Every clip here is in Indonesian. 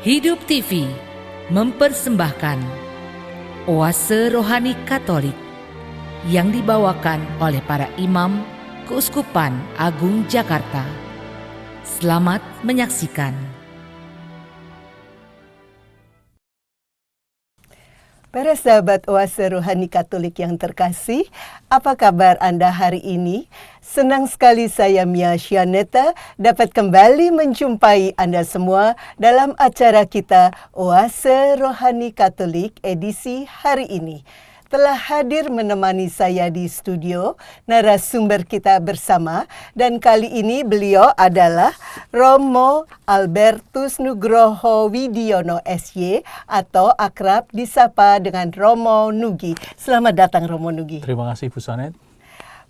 Hidup TV mempersembahkan Oase Rohani Katolik yang dibawakan oleh para imam Keuskupan Agung Jakarta. Selamat menyaksikan. Para sahabat Oase Rohani Katolik yang terkasih, apa kabar Anda hari ini? Senang sekali saya Mia Syaneta dapat kembali menjumpai Anda semua dalam acara kita Oase Rohani Katolik edisi hari ini. Telah hadir menemani saya di studio narasumber kita bersama, dan kali ini beliau adalah Romo Albertus Nugroho Widiono SY atau akrab disapa dengan Romo Nugi. Selamat datang Romo Nugi. Terima kasih Bu Sanet.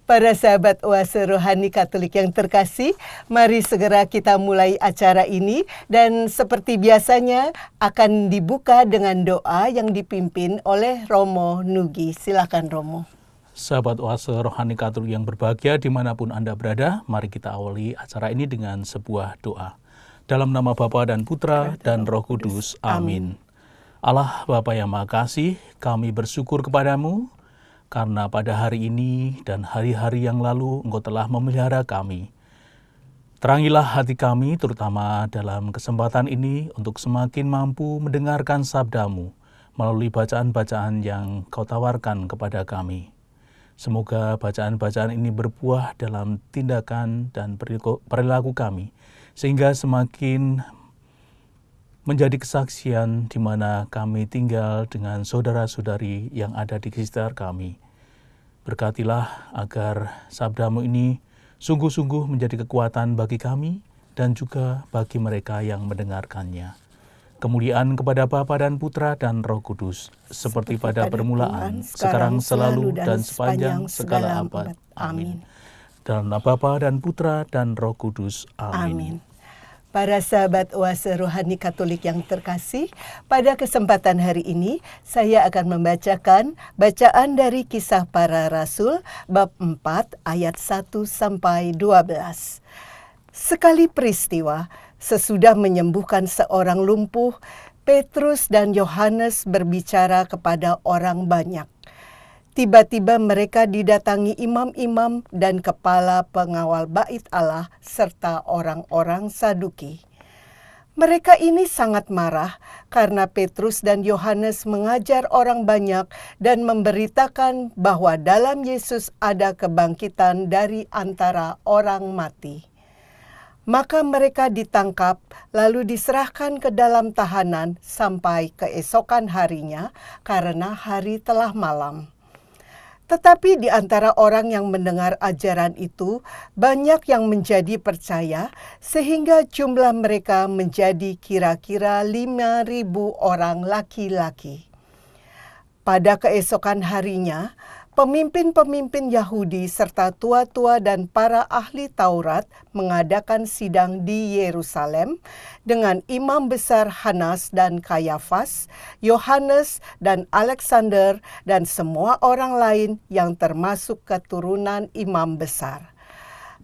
Para sahabat Oase Rohani Katolik yang terkasih, mari segera kita mulai acara ini, dan seperti biasanya akan dibuka dengan doa yang dipimpin oleh Romo Nugi. Silakan Romo. Sahabat Oase Rohani Katolik yang berbahagia dimanapun Anda berada, mari kita awali acara ini dengan sebuah doa. Dalam nama Bapa dan Putra dan Roh Kudus, amin. Allah Bapa yang Maha Kasih, kami bersyukur kepadamu, karena pada hari ini dan hari-hari yang lalu Engkau telah memelihara kami. Terangilah hati kami terutama dalam kesempatan ini untuk semakin mampu mendengarkan sabda-Mu melalui bacaan-bacaan yang Kau tawarkan kepada kami. Semoga bacaan-bacaan ini berbuah dalam tindakan dan perilaku kami, sehingga semakin menjadi kesaksian di mana kami tinggal dengan saudara-saudari yang ada di sekitar kami. Berkatilah agar sabda-Mu ini sungguh-sungguh menjadi kekuatan bagi kami dan juga bagi mereka yang mendengarkannya. Kemuliaan kepada Bapa dan Putra dan Roh Kudus, seperti pada permulaan, sekarang, selalu, dan sepanjang segala abad. Amin. Dalam nama Bapa dan Putra dan Roh Kudus. Amin. Para sahabat Oase Rohani Katolik yang terkasih, pada kesempatan hari ini saya akan membacakan bacaan dari Kisah Para Rasul bab 4 ayat 1 sampai 12. Sekali peristiwa, sesudah menyembuhkan seorang lumpuh, Petrus dan Yohanes berbicara kepada orang banyak. Tiba-tiba mereka didatangi imam-imam dan kepala pengawal bait Allah serta orang-orang Saduki. Mereka ini sangat marah karena Petrus dan Yohanes mengajar orang banyak dan memberitakan bahwa dalam Yesus ada kebangkitan dari antara orang mati. Maka mereka ditangkap lalu diserahkan ke dalam tahanan sampai keesokan harinya karena hari telah malam. Tetapi di antara orang yang mendengar ajaran itu, banyak yang menjadi percaya, sehingga jumlah mereka menjadi kira-kira 5.000 orang laki-laki. Pada keesokan harinya, pemimpin-pemimpin Yahudi serta tua-tua dan para ahli Taurat mengadakan sidang di Yerusalem dengan imam besar Hanas dan Kayafas, Yohanes dan Alexander dan semua orang lain yang termasuk keturunan imam besar.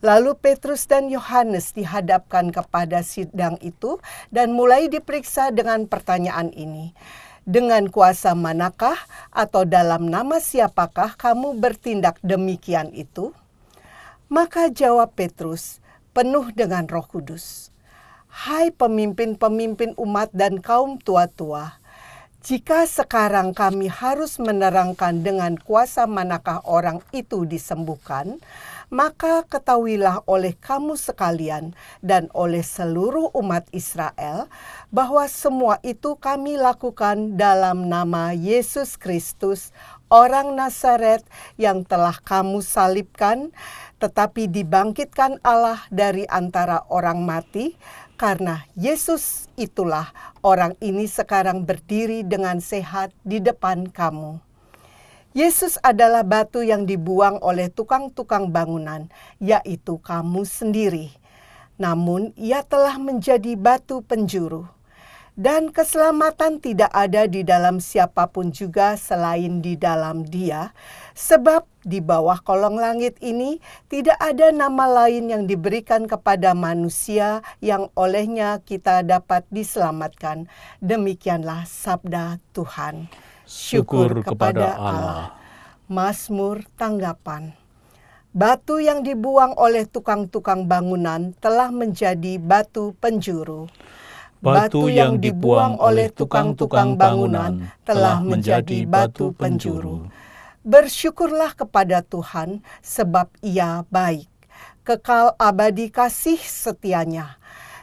Lalu Petrus dan Yohanes dihadapkan kepada sidang itu dan mulai diperiksa dengan pertanyaan ini. Dengan kuasa manakah atau dalam nama siapakah kamu bertindak demikian itu? Maka jawab Petrus, penuh dengan Roh Kudus, hai pemimpin-pemimpin umat dan kaum tua-tua, jika sekarang kami harus menerangkan dengan kuasa manakah orang itu disembuhkan, maka ketahuilah oleh kamu sekalian dan oleh seluruh umat Israel bahwa semua itu kami lakukan dalam nama Yesus Kristus, orang Nazaret yang telah kamu salibkan, tetapi dibangkitkan Allah dari antara orang mati. Karena Yesus itulah orang ini sekarang berdiri dengan sehat di depan kamu. Yesus adalah batu yang dibuang oleh tukang-tukang bangunan, yaitu kamu sendiri. Namun ia telah menjadi batu penjuru. Dan keselamatan tidak ada di dalam siapapun juga selain di dalam Dia, sebab Di bawah kolong langit ini tidak ada nama lain yang diberikan kepada manusia yang olehnya kita dapat diselamatkan. Demikianlah sabda Tuhan. Syukur kepada Allah. Mazmur tanggapan. Batu yang dibuang oleh tukang-tukang bangunan telah menjadi batu penjuru. Batu yang dibuang oleh tukang-tukang bangunan telah menjadi batu penjuru. Bersyukurlah kepada Tuhan, sebab Ia baik. Kekal abadi kasih setianya.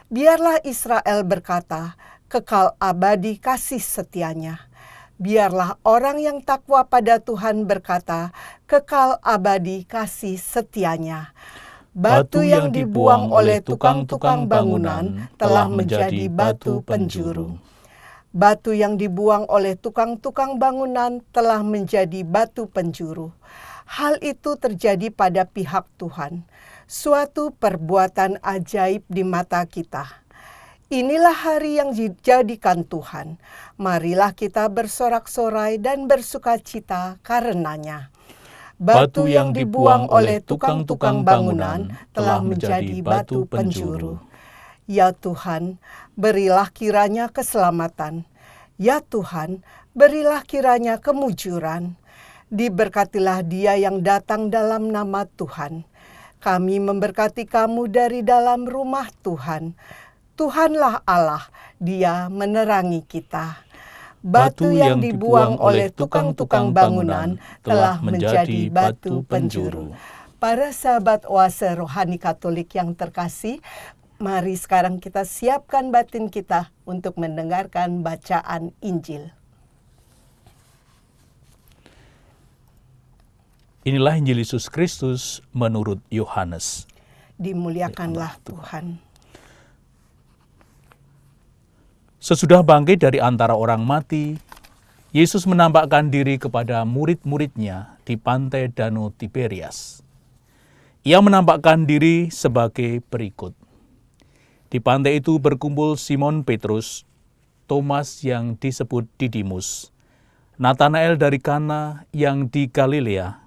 Biarlah Israel berkata, kekal abadi kasih setianya. Biarlah orang yang takwa pada Tuhan berkata, kekal abadi kasih setianya. Batu yang dibuang oleh tukang-tukang bangunan telah menjadi batu penjuru. Batu yang dibuang oleh tukang-tukang bangunan telah menjadi batu penjuru. Hal itu terjadi pada pihak Tuhan, suatu perbuatan ajaib di mata kita. Inilah hari yang dijadikan Tuhan. Marilah kita bersorak-sorai dan bersukacita karenanya. Batu yang dibuang oleh tukang-tukang bangunan telah menjadi batu penjuru. Ya Tuhan, berilah kiranya keselamatan. Ya Tuhan, berilah kiranya kemujuran. Diberkatilah dia yang datang dalam nama Tuhan. Kami memberkati kamu dari dalam rumah Tuhan. Tuhanlah Allah, Dia menerangi kita. Batu yang dibuang oleh tukang-tukang bangunan telah menjadi batu penjuru. Para sahabat oase rohani Katolik yang terkasih, mari sekarang kita siapkan batin kita untuk mendengarkan bacaan Injil. Inilah Injil Yesus Kristus menurut Yohanes. Dimuliakanlah Tuhan. Sesudah bangkit dari antara orang mati, Yesus menampakkan diri kepada murid-muridnya di pantai Danau Tiberias. Ia menampakkan diri sebagai berikut. Di pantai itu berkumpul Simon Petrus, Thomas yang disebut Didimus, Natanael dari Kana yang di Galilea,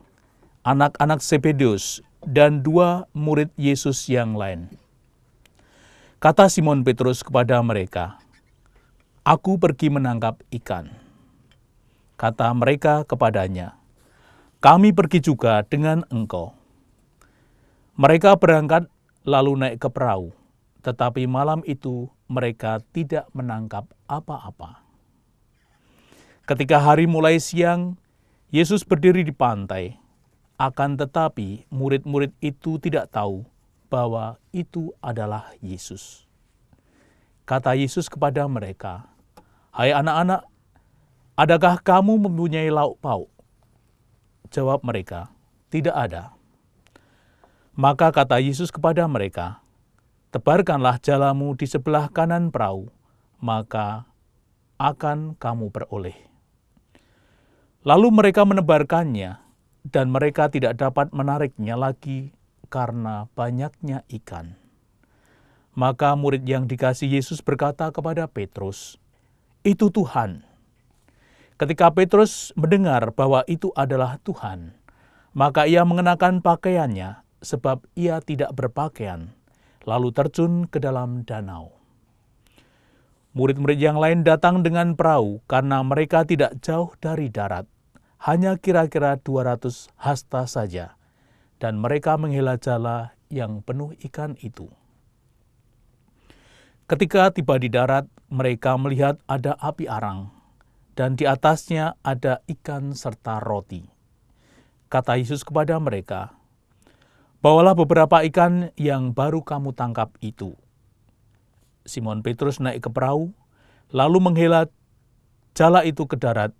anak-anak Zebedeus, dan 2 murid Yesus yang lain. Kata Simon Petrus kepada mereka, "Aku pergi menangkap ikan." Kata mereka kepadanya, "Kami pergi juga dengan engkau." Mereka berangkat lalu naik ke perahu, tetapi malam itu mereka tidak menangkap apa-apa. Ketika hari mulai siang, Yesus berdiri di pantai, akan tetapi murid-murid itu tidak tahu bahwa itu adalah Yesus. Kata Yesus kepada mereka, "Hai anak-anak, adakah kamu mempunyai lauk pauk?" Jawab mereka, "Tidak ada." Maka kata Yesus kepada mereka, "Tebarkanlah jalamu di sebelah kanan perahu, maka akan kamu peroleh." Lalu mereka menebarkannya, dan mereka tidak dapat menariknya lagi karena banyaknya ikan. Maka murid yang dikasihi Yesus berkata kepada Petrus, "Itu Tuhan." Ketika Petrus mendengar bahwa itu adalah Tuhan, maka ia mengenakan pakaiannya sebab ia tidak berpakaian, lalu terjun ke dalam danau. Murid-murid yang lain datang dengan perahu karena mereka tidak jauh dari darat, hanya kira-kira 200 hasta saja, dan mereka menghela jala yang penuh ikan itu. Ketika tiba di darat, mereka melihat ada api arang, dan di atasnya ada ikan serta roti. Kata Yesus kepada mereka, "Bawalah beberapa ikan yang baru kamu tangkap itu." Simon Petrus naik ke perahu, lalu menghela jala itu ke darat,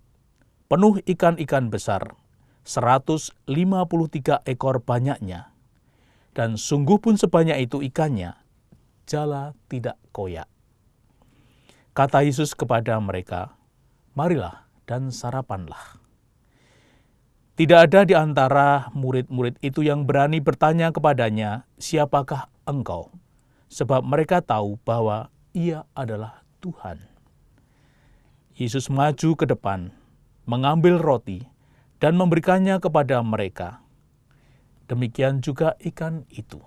penuh ikan-ikan besar, 153 ekor banyaknya. Dan sungguh pun sebanyak itu ikannya, jala tidak koyak. Kata Yesus kepada mereka, "Marilah dan sarapanlah." Tidak ada di antara murid-murid itu yang berani bertanya kepadanya, "Siapakah engkau?" Sebab mereka tahu bahwa ia adalah Tuhan. Yesus maju ke depan, mengambil roti, dan memberikannya kepada mereka. Demikian juga ikan itu.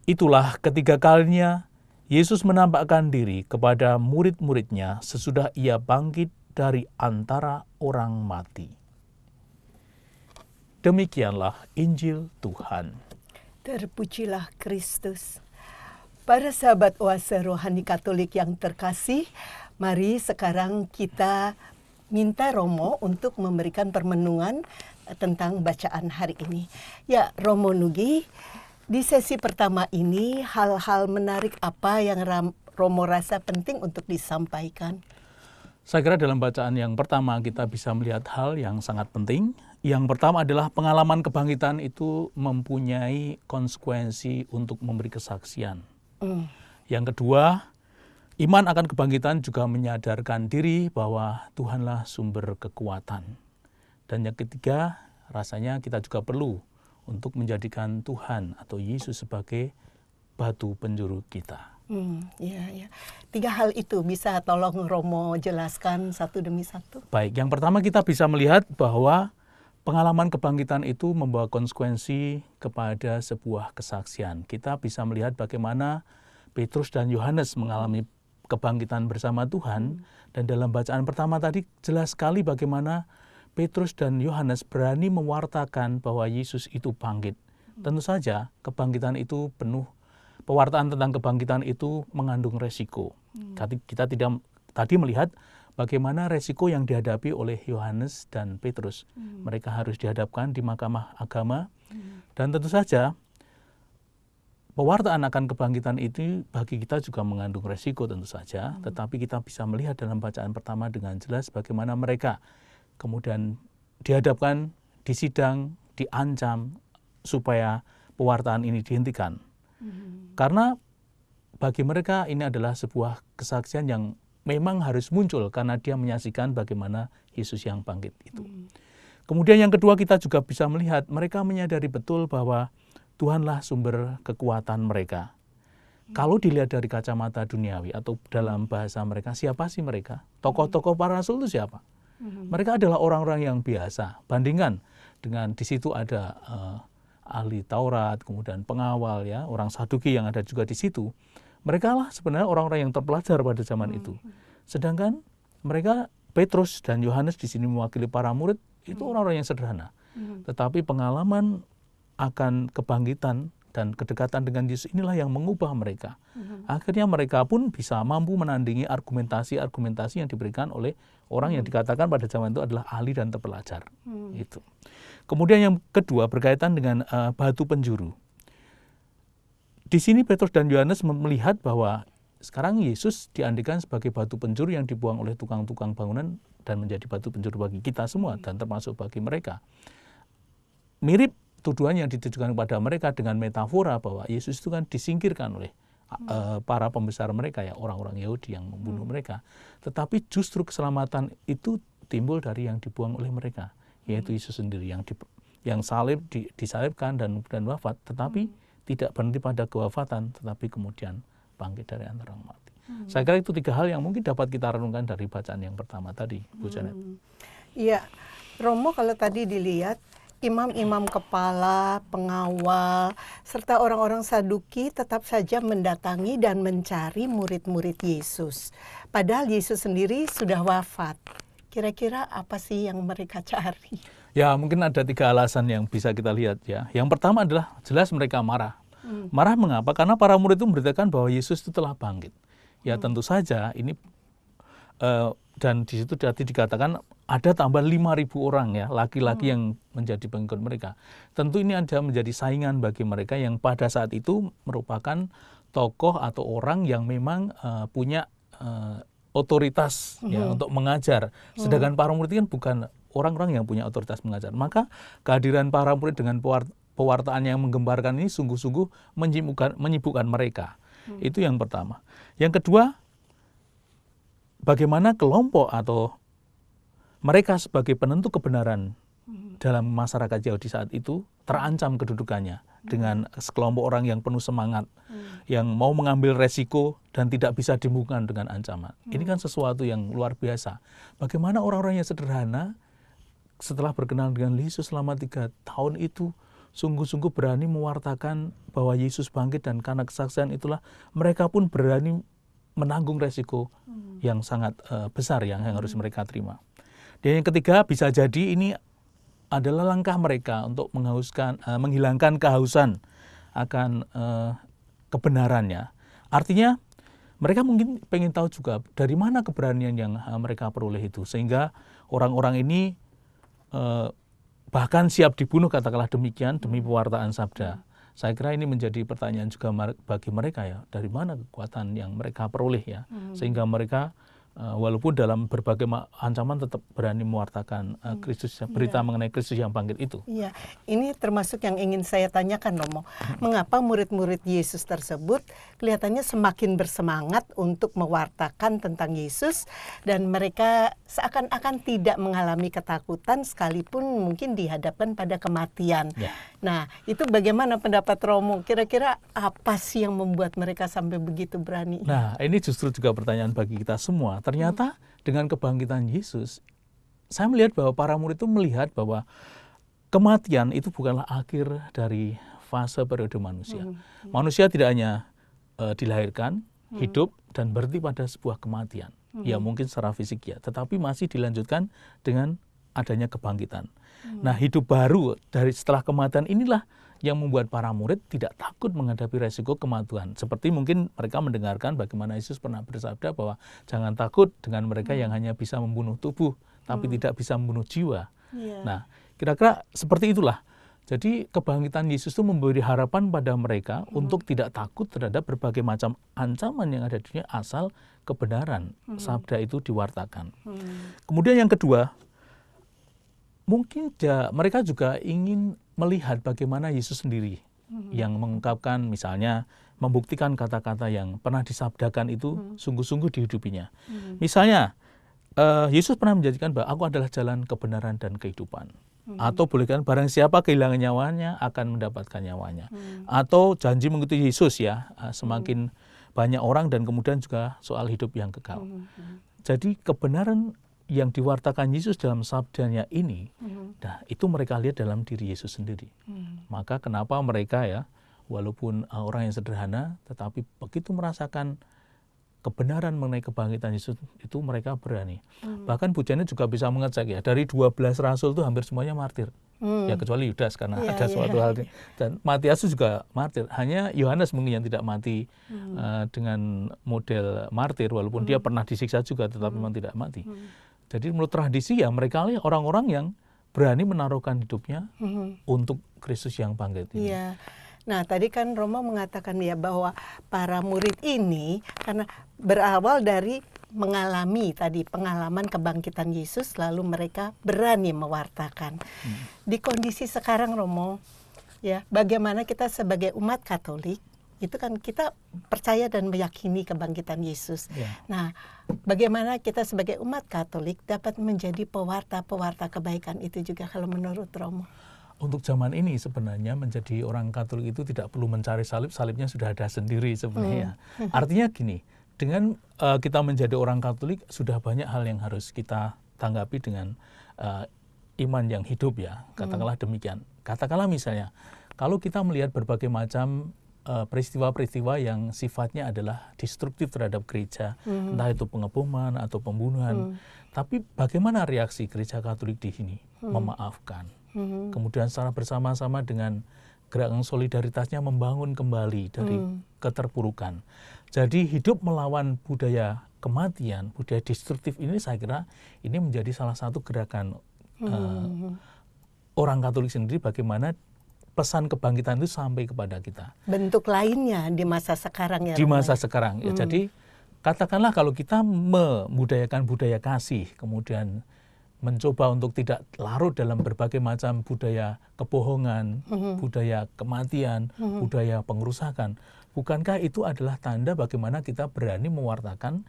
Itulah ketiga kalinya Yesus menampakkan diri kepada murid-muridnya sesudah ia bangkit dari antara orang mati. Demikianlah Injil Tuhan. Terpujilah Kristus. Para sahabat Oase Rohani Katolik yang terkasih, mari sekarang kita minta Romo untuk memberikan permenungan tentang bacaan hari ini. Ya, Romo Nugi, di sesi pertama ini hal-hal menarik apa yang Romo rasa penting untuk disampaikan? Saya kira dalam bacaan yang pertama kita bisa melihat hal yang sangat penting. Yang pertama adalah pengalaman kebangkitan itu mempunyai konsekuensi untuk memberi kesaksian. Yang kedua, iman akan kebangkitan juga menyadarkan diri bahwa Tuhanlah sumber kekuatan. Dan yang ketiga, rasanya kita juga perlu untuk menjadikan Tuhan atau Yesus sebagai batu penjuru kita. Ya. 3 hal itu bisa tolong Romo jelaskan satu demi satu? Baik, yang pertama kita bisa melihat bahwa pengalaman kebangkitan itu membawa konsekuensi kepada sebuah kesaksian. Kita bisa melihat bagaimana Petrus dan Yohanes mengalami kebangkitan bersama Tuhan. Dan dalam bacaan pertama tadi jelas sekali bagaimana Petrus dan Yohanes berani mewartakan bahwa Yesus itu bangkit. Tentu saja kebangkitan itu penuh, pewartaan tentang kebangkitan itu mengandung resiko. Kita tidak tadi melihat bagaimana resiko yang dihadapi oleh Yohanes dan Petrus. Mereka harus dihadapkan di mahkamah agama. Dan tentu saja pewartaan akan kebangkitan itu bagi kita juga mengandung resiko tentu saja. Tetapi kita bisa melihat dalam bacaan pertama dengan jelas bagaimana mereka kemudian dihadapkan, disidang, diancam supaya pewartaan ini dihentikan. Karena bagi mereka ini adalah sebuah kesaksian yang memang harus muncul karena dia menyaksikan bagaimana Yesus yang bangkit itu. Kemudian yang kedua kita juga bisa melihat mereka menyadari betul bahwa Tuhanlah sumber kekuatan mereka. Kalau dilihat dari kacamata duniawi atau dalam bahasa mereka, siapa sih mereka? Tokoh-tokoh para rasul itu siapa? Mereka adalah orang-orang yang biasa. Bandingkan dengan di situ ada ahli Taurat, kemudian pengawal, ya, orang Saduki yang ada juga di situ. Mereka lah sebenarnya orang-orang yang terpelajar pada zaman itu. Sedangkan mereka, Petrus dan Yohanes di sini mewakili para murid, itu orang-orang yang sederhana. Tetapi pengalaman akan kebangkitan dan kedekatan dengan Yesus inilah yang mengubah mereka. Akhirnya mereka pun bisa mampu menandingi argumentasi yang diberikan oleh orang yang dikatakan pada zaman itu adalah ahli dan terpelajar. Itu. Kemudian yang kedua berkaitan dengan batu penjuru. Di sini Petrus dan Yohanes melihat bahwa sekarang Yesus diandikan sebagai batu penjuru yang dibuang oleh tukang-tukang bangunan dan menjadi batu penjuru bagi kita semua dan termasuk bagi mereka. Mirip tuduhan yang ditujukan kepada mereka dengan metafora bahwa Yesus itu kan disingkirkan oleh para pembesar mereka, ya, orang-orang Yahudi yang membunuh mereka. Tetapi justru keselamatan itu timbul dari yang dibuang oleh mereka, yaitu Yesus sendiri yang disalibkan dan wafat, tetapi tidak berhenti pada kewafatan, tetapi kemudian bangkit dari antara orang mati. Saya kira itu 3 hal yang mungkin dapat kita renungkan dari bacaan yang pertama tadi, Bu Janet. Iya, Romo, kalau tadi dilihat imam-imam kepala, pengawal, serta orang-orang Saduki tetap saja mendatangi dan mencari murid-murid Yesus. Padahal Yesus sendiri sudah wafat. Kira-kira apa sih yang mereka cari? Ya, mungkin ada 3 alasan yang bisa kita lihat, ya. Yang pertama adalah jelas mereka marah. Marah mengapa? Karena para murid itu memberitakan bahwa Yesus itu telah bangkit. Ya, tentu saja ini dan di situ tadi dikatakan ada tambah 5.000 orang, ya, laki-laki yang menjadi pengikut mereka. Tentu ini ada menjadi saingan bagi mereka yang pada saat itu merupakan tokoh atau orang yang memang punya otoritas, ya, untuk mengajar. Sedangkan para murid kan bukan orang-orang yang punya otoritas mengajar. Maka kehadiran para murid dengan pewartaan yang menggembarkan ini sungguh-sungguh menyibukkan mereka. Itu yang pertama. Yang kedua, bagaimana kelompok atau mereka sebagai penentu kebenaran dalam masyarakat Yahudi saat itu terancam kedudukannya dengan sekelompok orang yang penuh semangat, yang mau mengambil resiko dan tidak bisa dimungkinkan dengan ancaman. Ini kan sesuatu yang luar biasa. Bagaimana orang-orang yang sederhana setelah berkenalan dengan Yesus selama 3 tahun itu sungguh-sungguh berani mewartakan bahwa Yesus bangkit, dan karena kesaksian itulah mereka pun berani menanggung resiko yang sangat besar yang harus mereka terima. Dan yang ketiga, bisa jadi ini adalah langkah mereka untuk menghilangkan kehausan akan kebenarannya. Artinya mereka mungkin pengen tahu juga dari mana keberanian yang mereka peroleh itu, sehingga orang-orang ini bahkan siap dibunuh, katakanlah demikian, demi pewartaan sabda. Saya kira ini menjadi pertanyaan juga bagi mereka ya, dari mana kekuatan yang mereka peroleh ya, sehingga mereka walaupun dalam berbagai ancaman tetap berani mewartakan Kristus, berita mengenai Kristus yang bangkit itu. Iya, ini termasuk yang ingin saya tanyakan, Romo. Mengapa murid-murid Yesus tersebut kelihatannya semakin bersemangat untuk mewartakan tentang Yesus, dan mereka seakan-akan tidak mengalami ketakutan sekalipun mungkin dihadapkan pada kematian. Ya. Nah, itu bagaimana pendapat Romo? Kira-kira apa sih yang membuat mereka sampai begitu berani? Nah, ini justru juga pertanyaan bagi kita semua. Ternyata dengan kebangkitan Yesus, saya melihat bahwa para murid itu melihat bahwa kematian itu bukanlah akhir dari fase periode manusia. Manusia tidak hanya dilahirkan, hidup, dan berhenti pada sebuah kematian. Ya mungkin secara fisik ya, tetapi masih dilanjutkan dengan adanya kebangkitan. Nah, hidup baru dari setelah kematian inilah yang membuat para murid tidak takut menghadapi resiko kematian. Seperti mungkin mereka mendengarkan bagaimana Yesus pernah bersabda bahwa jangan takut dengan mereka yang hanya bisa membunuh tubuh, tapi tidak bisa membunuh jiwa. Nah, kira-kira seperti itulah. Jadi kebangkitan Yesus itu memberi harapan pada mereka untuk tidak takut terhadap berbagai macam ancaman yang ada di dunia asal kebenaran sabda itu diwartakan. Kemudian yang kedua, mungkin mereka juga ingin melihat bagaimana Yesus sendiri yang mengungkapkan, misalnya membuktikan kata-kata yang pernah disabdakan itu sungguh-sungguh dihidupinya. Misalnya, Yesus pernah menjanjikan bahwa aku adalah jalan, kebenaran, dan kehidupan. Atau bolehkan barang siapa kehilangan nyawanya akan mendapatkan nyawanya. Atau janji mengikuti Yesus ya, semakin banyak orang, dan kemudian juga soal hidup yang kekal. Jadi kebenaran yang diwartakan Yesus dalam sabdanya ini, nah itu mereka lihat dalam diri Yesus sendiri. Maka kenapa mereka ya, walaupun orang yang sederhana, tetapi begitu merasakan kebenaran mengenai kebangkitan Yesus itu mereka berani. Bahkan Bujana juga bisa mengecek ya, dari 12 rasul itu hampir semuanya martir. Ya kecuali Yudas karena ada suatu hal. Dan Matius juga martir. Hanya Yohanes mungkin yang tidak mati dengan model martir, walaupun dia pernah disiksa juga tetapi memang tidak mati. Jadi menurut tradisi ya mereka orang-orang yang berani menaruhkan hidupnya untuk Kristus yang bangkit ini. Iya. Nah, tadi kan Romo mengatakan ya bahwa para murid ini karena berawal dari mengalami tadi pengalaman kebangkitan Yesus, lalu mereka berani mewartakan. Di kondisi sekarang, Romo, ya, bagaimana kita sebagai umat Katolik itu kan kita percaya dan meyakini kebangkitan Yesus. Nah, bagaimana kita sebagai umat Katolik dapat menjadi pewarta-pewarta kebaikan itu juga kalau menurut Romo? Untuk zaman ini sebenarnya menjadi orang Katolik itu tidak perlu mencari salib, salibnya sudah ada sendiri sebenarnya. Artinya gini, dengan kita menjadi orang Katolik sudah banyak hal yang harus kita tanggapi dengan iman yang hidup ya, katakanlah demikian. Katakanlah misalnya, kalau kita melihat berbagai macam peristiwa-peristiwa yang sifatnya adalah destruktif terhadap gereja, entah itu pengeboman atau pembunuhan, tapi bagaimana reaksi gereja Katolik di sini? Memaafkan. Kemudian secara bersama-sama dengan gerakan solidaritasnya membangun kembali dari keterpurukan. Jadi hidup melawan budaya kematian, budaya destruktif ini saya kira ini menjadi salah satu gerakan orang Katolik sendiri, bagaimana pesan kebangkitan itu sampai kepada kita. Bentuk lainnya di masa sekarang ya. Di masa sekarang ya. Jadi katakanlah kalau kita membudayakan budaya kasih, kemudian mencoba untuk tidak larut dalam berbagai macam budaya kebohongan, budaya kematian, budaya pengerusakan. Bukankah itu adalah tanda bagaimana kita berani mewartakan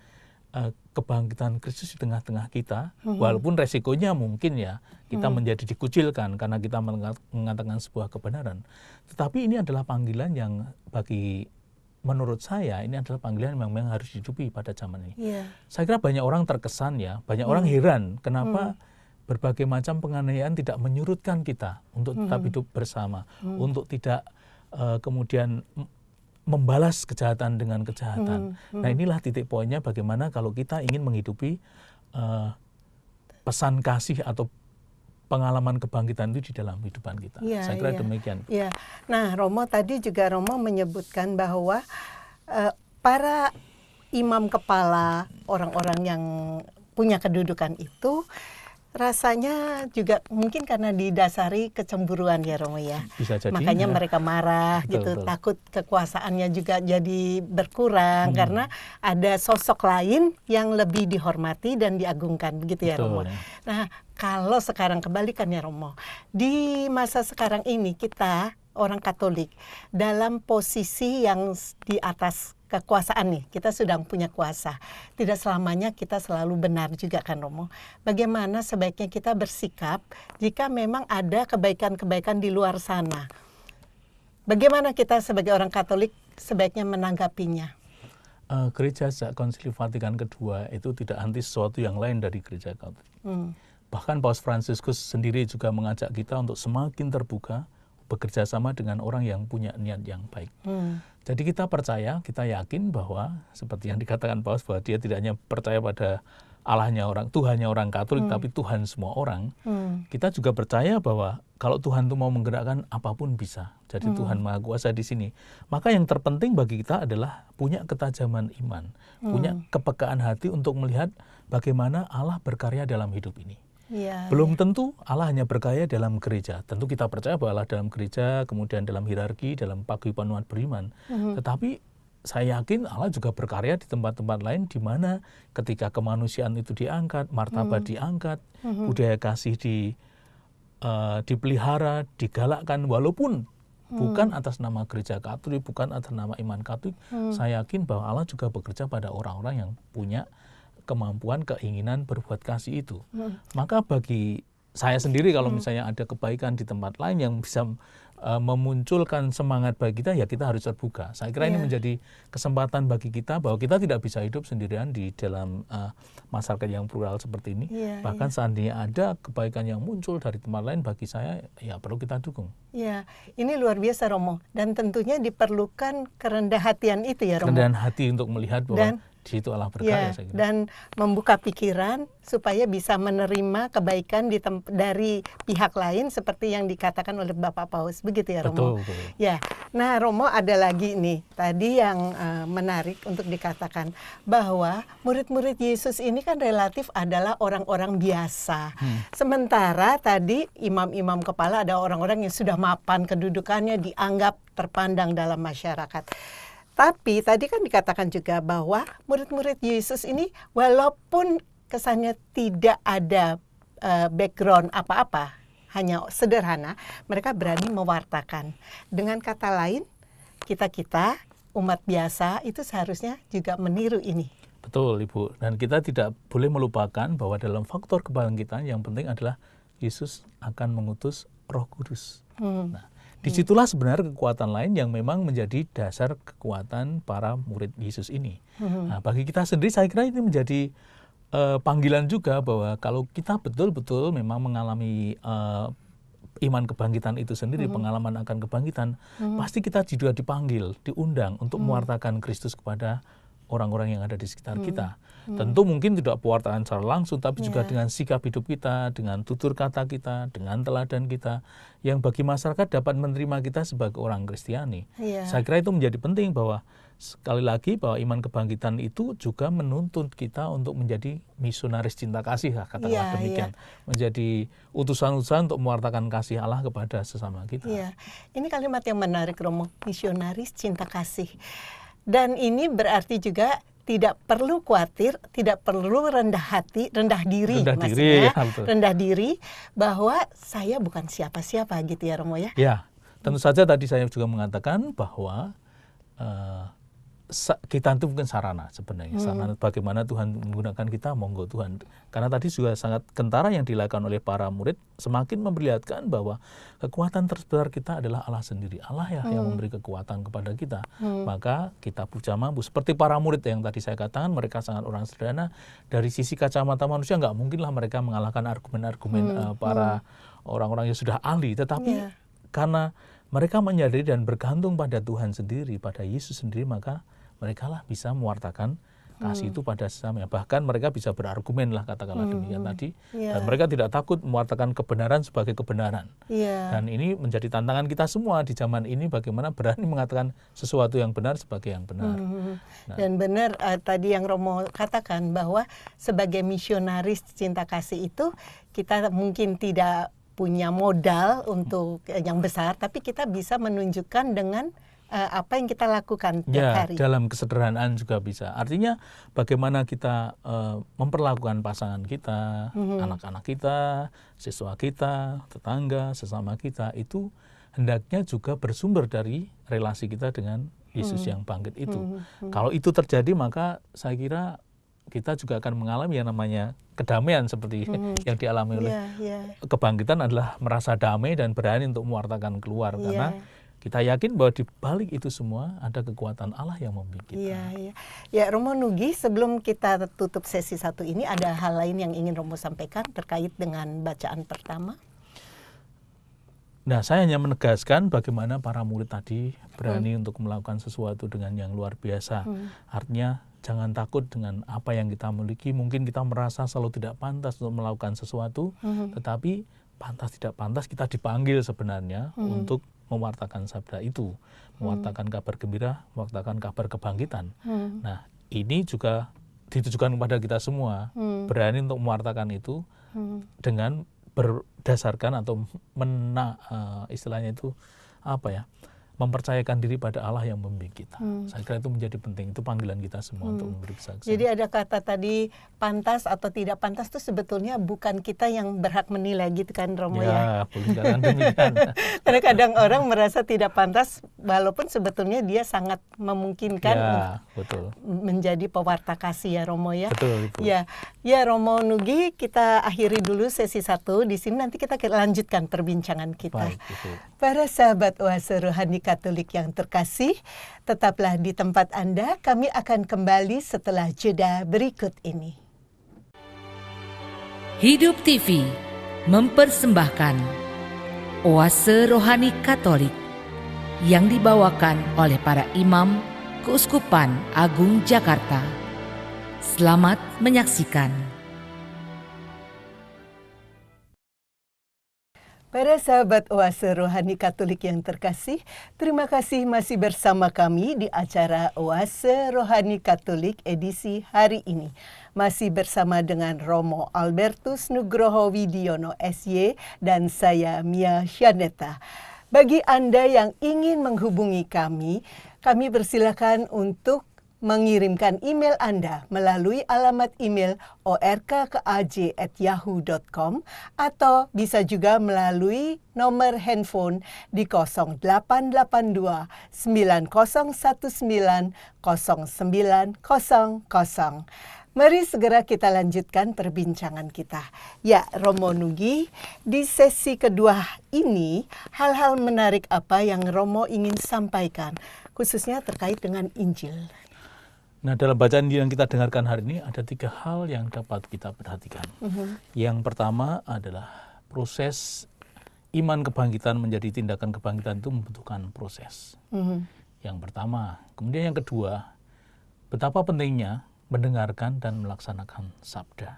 kebangkitan Kristus di tengah-tengah kita, walaupun resikonya mungkin ya kita menjadi dikucilkan karena kita mengatakan sebuah kebenaran. Tetapi ini adalah panggilan yang menurut saya ini adalah panggilan yang memang harus dihidupi pada zaman ini. Saya kira banyak orang terkesan ya, banyak orang heran kenapa berbagai macam penganiayaan tidak menyurutkan kita untuk tetap hidup bersama, untuk tidak kemudian membalas kejahatan dengan kejahatan. Nah, inilah titik poinnya bagaimana kalau kita ingin menghidupi pesan kasih atau pengalaman kebangkitan itu di dalam kehidupan kita. Saya kira demikian. Ya. Nah, Romo tadi juga Romo menyebutkan bahwa para imam kepala, orang-orang yang punya kedudukan itu rasanya juga mungkin karena didasari kecemburuan ya Romo ya. Bisa jadi, makanya mereka marah gitu, takut kekuasaannya juga jadi berkurang karena ada sosok lain yang lebih dihormati dan diagungkan begitu ya Romo. Ya. Nah, kalau sekarang kebalikannya Romo, di masa sekarang ini kita orang Katolik dalam posisi yang di atas kekuasaan nih, kita sedang punya kuasa. Tidak selamanya kita selalu benar juga kan Romo. Bagaimana sebaiknya kita bersikap jika memang ada kebaikan-kebaikan di luar sana? Bagaimana kita sebagai orang Katolik sebaiknya menanggapinya? Gereja sejak Konsili Vatikan kedua itu tidak anti sesuatu yang lain dari Gereja Katolik. Bahkan Paus Fransiskus sendiri juga mengajak kita untuk semakin terbuka, bekerja sama dengan orang yang punya niat yang baik. Jadi kita percaya, kita yakin bahwa seperti yang dikatakan Paus bahwa dia tidak hanya percaya pada Allahnya orang, Tuhannya orang Katolik, tapi Tuhan semua orang. Kita juga percaya bahwa kalau Tuhan itu mau menggerakkan apapun bisa. Jadi Tuhan Maha Kuasa di sini. Maka yang terpenting bagi kita adalah punya ketajaman iman, punya kepekaan hati untuk melihat bagaimana Allah berkarya dalam hidup ini. Belum tentu Allah hanya berkarya dalam gereja. Tentu kita percaya bahwa Allah dalam gereja, kemudian dalam hierarki, dalam paguyuban umat beriman. Tetapi saya yakin Allah juga berkarya di tempat-tempat lain di mana ketika kemanusiaan itu diangkat, martabat diangkat, budaya kasih dipelihara, digalakkan, walaupun bukan atas nama gereja Katolik, bukan atas nama iman Katolik. Saya yakin bahwa Allah juga bekerja pada orang-orang yang punya kemampuan, keinginan berbuat kasih itu. Maka bagi saya sendiri kalau misalnya ada kebaikan di tempat lain yang bisa memunculkan semangat bagi kita, ya kita harus terbuka. Saya kira ini menjadi kesempatan bagi kita bahwa kita tidak bisa hidup sendirian di dalam masyarakat yang plural seperti ini. Bahkan seandainya ada kebaikan yang muncul dari tempat lain, bagi saya ya perlu kita dukung. Ya, ini luar biasa Romo, dan tentunya diperlukan kerendah hatian itu ya Romo. Kerendahan hati untuk melihat bahwa di situ Allah berkarya, saya kira. Dan membuka pikiran supaya bisa menerima kebaikan dari pihak lain seperti yang dikatakan oleh Bapak Paus, begitu ya Romo? Betul. Ya, nah Romo ada lagi nih tadi yang menarik untuk dikatakan bahwa murid-murid Yesus ini kan relatif adalah orang-orang biasa. Sementara tadi imam-imam kepala ada orang-orang yang sudah mapan kedudukannya, dianggap terpandang dalam masyarakat. Tapi tadi kan dikatakan juga bahwa murid-murid Yesus ini walaupun kesannya tidak ada background apa-apa, hanya sederhana, mereka berani mewartakan. Dengan kata lain, kita-kita umat biasa itu seharusnya juga meniru ini. Betul Ibu, dan kita tidak boleh melupakan bahwa dalam faktor kebangkitan yang penting adalah Yesus akan mengutus Roh Kudus. Nah, disitulah sebenarnya kekuatan lain yang memang menjadi dasar kekuatan para murid Yesus ini. Nah, bagi kita sendiri saya kira ini menjadi panggilan juga bahwa kalau kita betul-betul memang mengalami iman kebangkitan itu sendiri, pengalaman akan kebangkitan, pasti kita juga dipanggil, diundang untuk mewartakan Kristus kepada orang-orang yang ada di sekitar kita. Tentu mungkin tidak pewartaan secara langsung, tapi juga dengan sikap hidup kita, dengan tutur kata kita, dengan teladan kita, yang bagi masyarakat dapat menerima kita sebagai orang Kristiani. Saya kira itu menjadi penting bahwa sekali lagi bahwa iman kebangkitan itu juga menuntut kita untuk menjadi misionaris cinta kasih, katakanlah demikian. Menjadi utusan-utusan untuk mewartakan kasih Allah kepada sesama kita. Ini kalimat yang menarik Romo, misionaris cinta kasih. Dan ini berarti juga tidak perlu khawatir, tidak perlu rendah diri bahwa saya bukan siapa-siapa gitu ya Romo ya. Ya, tentu saja tadi saya juga mengatakan bahwa kita itu mungkin sarana sebenarnya, sarana bagaimana Tuhan menggunakan kita, monggo Tuhan. Karena tadi juga sangat kentara yang dilakukan oleh para murid, semakin memperlihatkan bahwa kekuatan terbesar kita adalah Allah sendiri. Allah ya yang memberi kekuatan kepada kita. Maka kita puja mampu. Seperti para murid yang tadi saya katakan, mereka sangat orang sederhana. Dari sisi kacamata manusia nggak mungkinlah mereka mengalahkan argumen-argumen para orang-orang yang sudah ahli. Tetapi karena mereka menyadari dan bergantung pada Tuhan sendiri, pada Yesus sendiri, maka mereka lah bisa mewartakan kasih itu pada sesamanya. Bahkan mereka bisa berargumen lah, katakanlah demikian tadi. Dan mereka tidak takut mewartakan kebenaran sebagai kebenaran. Dan ini menjadi tantangan kita semua di zaman ini, bagaimana berani mengatakan sesuatu yang benar sebagai yang benar. Dan benar tadi yang Romo katakan, bahwa sebagai misionaris cinta kasih itu, kita mungkin tidak punya modal untuk yang besar, tapi kita bisa menunjukkan dengan apa yang kita lakukan tiap hari. Dalam kesederhanaan juga bisa. Artinya bagaimana kita memperlakukan pasangan kita, anak-anak kita, siswa kita, tetangga, sesama kita, itu hendaknya juga bersumber dari relasi kita dengan Yesus yang bangkit itu. Kalau itu terjadi, maka saya kira kita juga akan mengalami yang namanya kedamaian seperti yang dialami oleh kebangkitan, adalah merasa damai dan berani untuk mewartakan keluar. Karena kita yakin bahwa di balik itu semua ada kekuatan Allah yang membimbing kita. Ya, Romo Nugi, sebelum kita tutup sesi 1 ini, ada hal lain yang ingin Romo sampaikan terkait dengan bacaan pertama? Nah, saya hanya menegaskan bagaimana para murid tadi berani untuk melakukan sesuatu dengan yang luar biasa. Artinya jangan takut dengan apa yang kita miliki. Mungkin kita merasa selalu tidak pantas untuk melakukan sesuatu, tetapi pantas tidak pantas kita dipanggil sebenarnya untuk mewartakan sabda itu, mewartakan kabar gembira, mewartakan kabar kebangkitan. Nah, ini juga ditujukan kepada kita semua, berani untuk mewartakan itu dengan berdasarkan atau istilahnya itu apa ya, mempercayakan diri pada Allah yang membimbing kita. Saya kira itu menjadi penting, itu panggilan kita semua untuk memberi kesaksian. Jadi ada kata tadi pantas atau tidak pantas itu sebetulnya bukan kita yang berhak menilai, gitu kan Romo ya? Boleh jangan demikian. Karena kadang orang merasa tidak pantas, walaupun sebetulnya dia sangat memungkinkan menjadi pewarta kasih, ya Romo ya. Betul. Ya Romo Nugi, kita akhiri dulu sesi 1 di sini, nanti kita lanjutkan perbincangan kita. Baik, para sahabat Oase Rohani Katolik yang terkasih, tetaplah di tempat Anda. Kami akan kembali setelah jeda berikut ini. Hidup TV mempersembahkan Oase Rohani Katolik yang dibawakan oleh para imam Keuskupan Agung Jakarta. Selamat menyaksikan. Para sahabat Oase Rohani Katolik yang terkasih, terima kasih masih bersama kami di acara Oase Rohani Katolik edisi hari ini. Masih bersama dengan Romo Albertus Nugroho Widiono SY dan saya Mia Syaneta. Bagi Anda yang ingin menghubungi kami persilakan untuk mengirimkan email Anda melalui alamat email orkaj@yahoo.com atau bisa juga melalui nomor handphone di 0882 9019 0900. Mari segera kita lanjutkan perbincangan kita. Ya, Romo Nugi, di sesi kedua ini hal-hal menarik apa yang Romo ingin sampaikan, khususnya terkait dengan Injil? Nah, dalam bacaan yang kita dengarkan hari ini ada 3 hal yang dapat kita perhatikan. Yang pertama adalah proses iman kebangkitan menjadi tindakan kebangkitan itu membutuhkan proses. Yang pertama. Kemudian yang kedua, betapa pentingnya mendengarkan dan melaksanakan sabda.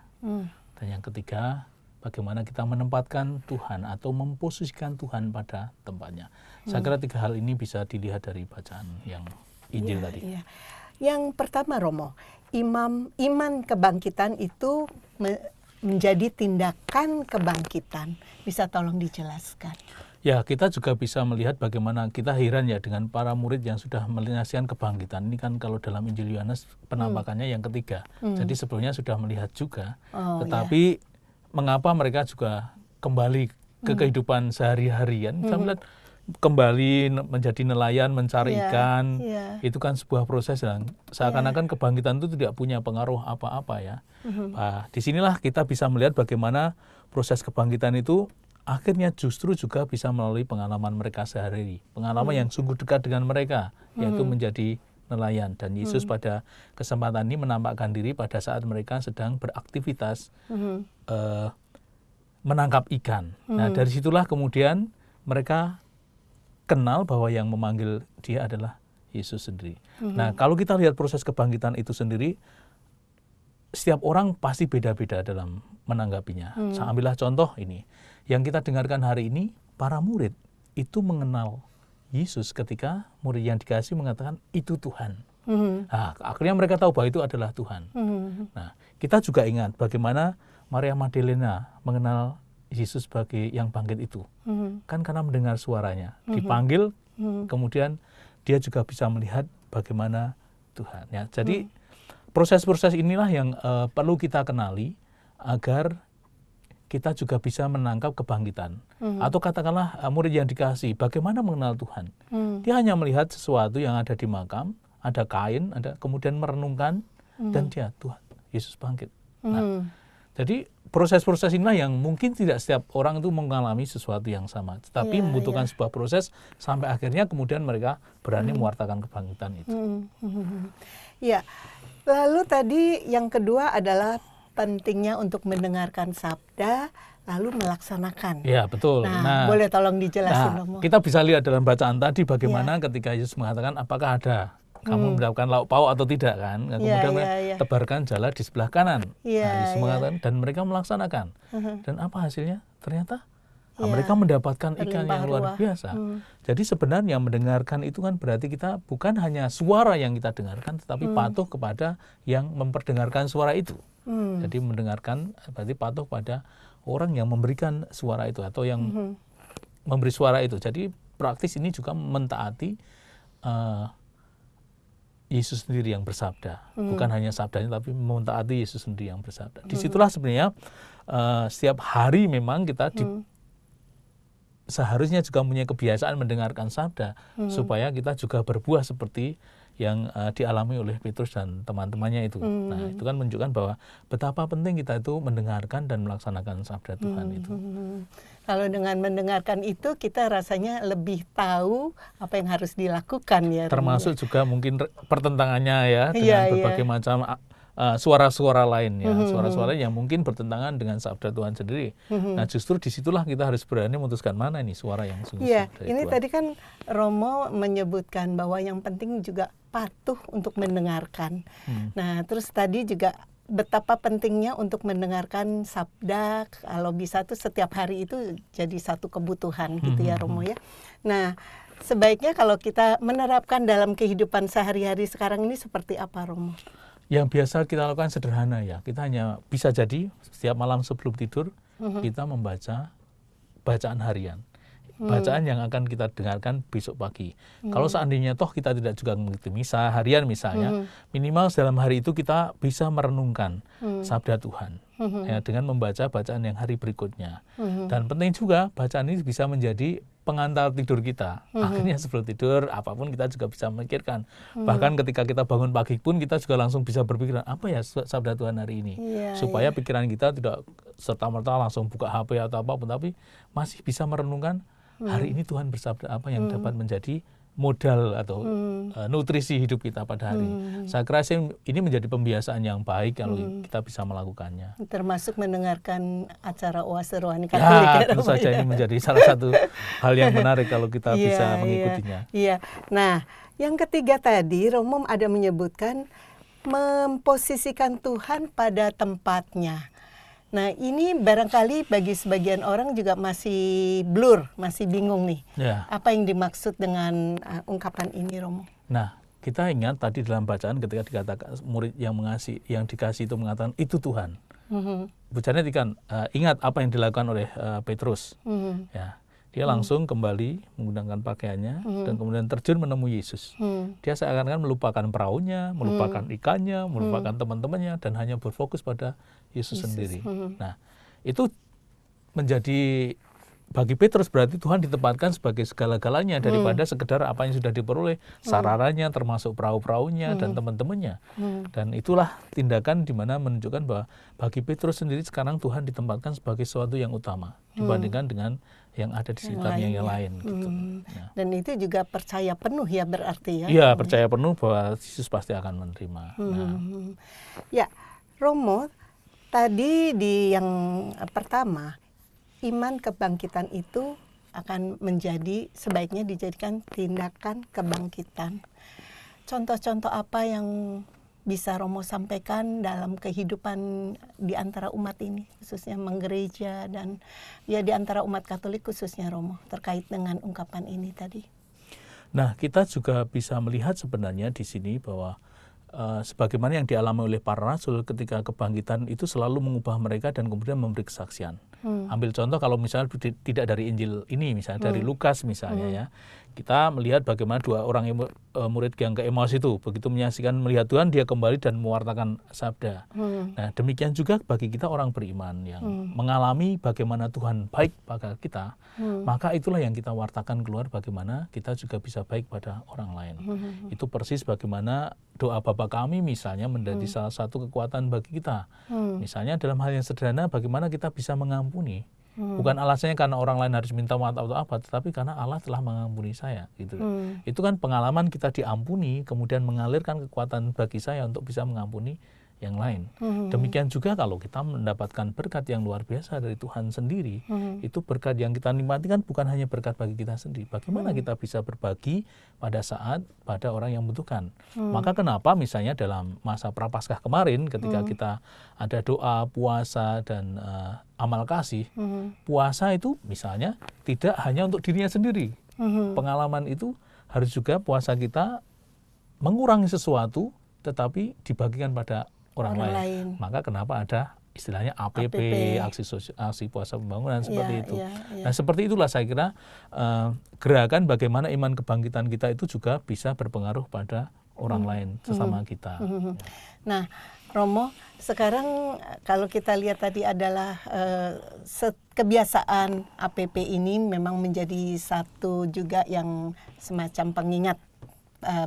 Dan yang ketiga, bagaimana kita menempatkan Tuhan atau memposisikan Tuhan pada tempatnya. Saya kira 3 hal ini bisa dilihat dari bacaan yang Injil tadi. Yang pertama, Romo, iman kebangkitan itu menjadi tindakan kebangkitan. Bisa tolong dijelaskan? Ya, kita juga bisa melihat bagaimana kita heran ya dengan para murid yang sudah menyaksikan kebangkitan. Ini kan kalau dalam Injil Yohanes penampakannya yang ketiga. Jadi sebelumnya sudah melihat juga. Tetapi mengapa mereka juga kembali ke kehidupan sehari-hari kan? Kita melihat kembali menjadi nelayan mencari Iya, ikan, iya. itu kan sebuah proses dan seakan-akan kebangkitan itu tidak punya pengaruh apa-apa ya. Nah, disinilah kita bisa melihat bagaimana proses kebangkitan itu akhirnya justru juga bisa melalui pengalaman mereka sehari-hari, pengalaman yang sungguh dekat dengan mereka, yaitu menjadi nelayan. Dan Yesus pada kesempatan ini menampakkan diri pada saat mereka sedang beraktivitas menangkap ikan. Nah, dari situlah kemudian mereka kenal bahwa yang memanggil dia adalah Yesus sendiri. Nah, kalau kita lihat proses kebangkitan itu sendiri, setiap orang pasti beda-beda dalam menanggapinya. Saya ambillah contoh ini. Yang kita dengarkan hari ini, para murid itu mengenal Yesus ketika murid yang dikasih mengatakan, itu Tuhan. Nah, akhirnya mereka tahu bahwa itu adalah Tuhan. Nah, kita juga ingat bagaimana Maria Magdalena mengenal Yesus sebagai yang bangkit itu. Kan karena mendengar suaranya. Dipanggil, kemudian dia juga bisa melihat bagaimana Tuhan. Ya, jadi proses-proses inilah yang perlu kita kenali agar kita juga bisa menangkap kebangkitan. Atau katakanlah murid yang dikasih, bagaimana mengenal Tuhan. Dia hanya melihat sesuatu yang ada di makam, ada kain, kemudian merenungkan, dan dia, Tuhan, Yesus bangkit. Nah, jadi proses-proses inilah yang mungkin tidak setiap orang itu mengalami sesuatu yang sama, tetapi membutuhkan sebuah proses sampai akhirnya kemudian mereka berani mewartakan kebangkitan itu. Ya, lalu tadi yang kedua adalah pentingnya untuk mendengarkan sabda lalu melaksanakan. Ya, betul. Nah, boleh tolong dijelasin, Romo. Kita bisa lihat dalam bacaan tadi bagaimana ketika Yesus mengatakan apakah ada kamu mendapatkan lauk pauk atau tidak kan. Kemudian tebarkan jala di sebelah kanan. Yesus mengatakan dan mereka melaksanakan. Dan apa hasilnya? Ternyata mereka mendapatkan ikan yang luar biasa. Jadi sebenarnya mendengarkan itu kan berarti kita bukan hanya suara yang kita dengarkan, tetapi patuh kepada yang memperdengarkan suara itu. Jadi mendengarkan berarti patuh pada orang yang memberikan suara itu atau yang memberi suara itu. Jadi praktis ini juga mentaati Yesus sendiri yang bersabda, bukan hanya sabdanya, tapi mentaati Yesus sendiri yang bersabda. Disitulah sebenarnya setiap hari memang kita seharusnya juga punya kebiasaan mendengarkan sabda, supaya kita juga berbuah seperti yang dialami oleh Petrus dan teman-temannya itu. Nah, itu kan menunjukkan bahwa betapa penting kita itu mendengarkan dan melaksanakan sabda Tuhan itu. Kalau dengan mendengarkan itu kita rasanya lebih tahu apa yang harus dilakukan ya. Termasuk juga mungkin pertentangannya ya dengan berbagai macam suara-suara lain ya, suara-suara yang mungkin bertentangan dengan sabda Tuhan sendiri. Nah, justru disitulah kita harus berani memutuskan mana ini suara yang sungguh dari ini Tuhan. tadi kan Romo menyebutkan bahwa yang penting juga patuh untuk mendengarkan. Nah, terus tadi juga betapa pentingnya untuk mendengarkan sabda, kalau bisa tuh setiap hari itu jadi satu kebutuhan gitu ya Romo ya. Nah, sebaiknya kalau kita menerapkan dalam kehidupan sehari-hari sekarang ini seperti apa Romo? Yang biasa kita lakukan sederhana ya, kita hanya bisa jadi setiap malam sebelum tidur kita membaca bacaan harian. Bacaan yang akan kita dengarkan besok pagi. Kalau seandainya toh kita tidak juga mengikuti misa harian misalnya, minimal dalam hari itu kita bisa merenungkan sabda Tuhan ya, dengan membaca bacaan yang hari berikutnya. Dan penting juga bacaan ini bisa menjadi pengantar tidur kita. Akhirnya sebelum tidur apapun kita juga bisa memikirkan. Bahkan ketika kita bangun pagi pun kita juga langsung bisa berpikiran apa ya sabda Tuhan hari ini. Supaya pikiran kita tidak serta-merta langsung buka HP atau apapun, tapi masih bisa merenungkan hari ini Tuhan bersabda apa yang dapat menjadi modal atau nutrisi hidup kita pada hari ini. Saya kira ini menjadi pembiasaan yang baik kalau kita bisa melakukannya. Termasuk mendengarkan acara Oase Rohani Katolik. Ya, tentu saja ini menjadi salah satu hal yang menarik kalau kita bisa mengikutinya. Iya. Nah, yang ketiga tadi Romo ada menyebutkan memposisikan Tuhan pada tempatnya. Nah, ini barangkali bagi sebagian orang juga masih blur, masih bingung nih. Apa yang dimaksud dengan ungkapan ini, Romo? Nah, kita ingat tadi dalam bacaan ketika dikatakan murid yang dikasih itu mengatakan itu Tuhan. Bicaranya kan ingat apa yang dilakukan oleh Petrus. Ya, dia langsung kembali menggunakan pakaiannya dan kemudian terjun menemui Yesus. Dia seakan-akan melupakan perahunya, melupakan ikannya, melupakan teman-temannya dan hanya berfokus pada Yesus sendiri. Nah, itu menjadi bagi Petrus berarti Tuhan ditempatkan sebagai segala-galanya daripada sekedar apa yang sudah diperoleh, sararannya termasuk perahu-perahunya dan teman-temannya. Dan itulah tindakan di mana menunjukkan bahwa bagi Petrus sendiri sekarang Tuhan ditempatkan sebagai sesuatu yang utama dibandingkan dengan yang ada di sekitarnya yang lain. Gitu. Ya. Dan itu juga percaya penuh ya berarti ya? Iya, percaya penuh bahwa Yesus pasti akan menerima. Ya, Romo, tadi di yang pertama, iman kebangkitan itu akan menjadi, sebaiknya dijadikan tindakan kebangkitan. Contoh-contoh apa yang bisa Romo sampaikan dalam kehidupan di antara umat ini, khususnya menggereja dan ya di antara umat Katolik khususnya, Romo, terkait dengan ungkapan ini tadi? Nah, kita juga bisa melihat sebenarnya di sini bahwa sebagaimana yang dialami oleh para rasul ketika kebangkitan itu selalu mengubah mereka dan kemudian memberi kesaksian. Ambil contoh kalau misalnya tidak dari Injil ini, misalnya dari Lukas misalnya ya, kita melihat bagaimana dua orang murid yang ke Emmaus itu begitu menyaksikan melihat Tuhan, dia kembali dan mewartakan sabda. Nah, demikian juga bagi kita orang beriman yang mengalami bagaimana Tuhan baik pada kita, maka itulah yang kita wartakan keluar bagaimana kita juga bisa baik pada orang lain. Itu persis bagaimana doa Bapa kami misalnya menjadi salah satu kekuatan bagi kita. Misalnya dalam hal yang sederhana, bagaimana kita bisa mengampuni. Bukan alasannya karena orang lain harus minta maaf atau apa, tetapi karena Allah telah mengampuni saya. Gitu. Itu kan pengalaman kita diampuni, kemudian mengalirkan kekuatan bagi saya untuk bisa mengampuni yang lain. Demikian juga kalau kita mendapatkan berkat yang luar biasa dari Tuhan sendiri, itu berkat yang kita nikmati kan bukan hanya berkat bagi kita sendiri. Bagaimana kita bisa berbagi pada saat pada orang yang membutuhkan. Maka kenapa misalnya dalam masa Prapaskah kemarin ketika kita ada doa, puasa dan amal kasih, puasa itu misalnya tidak hanya untuk dirinya sendiri. Pengalaman itu harus juga puasa kita mengurangi sesuatu tetapi dibagikan pada orang lain. Maka kenapa ada istilahnya APP. aksi puasa pembangunan seperti itu. Nah, seperti itulah saya kira gerakan bagaimana iman kebangkitan kita itu juga bisa berpengaruh pada orang lain sesama kita. Nah, Romo, sekarang kalau kita lihat tadi adalah kebiasaan APP ini memang menjadi satu juga yang semacam pengingat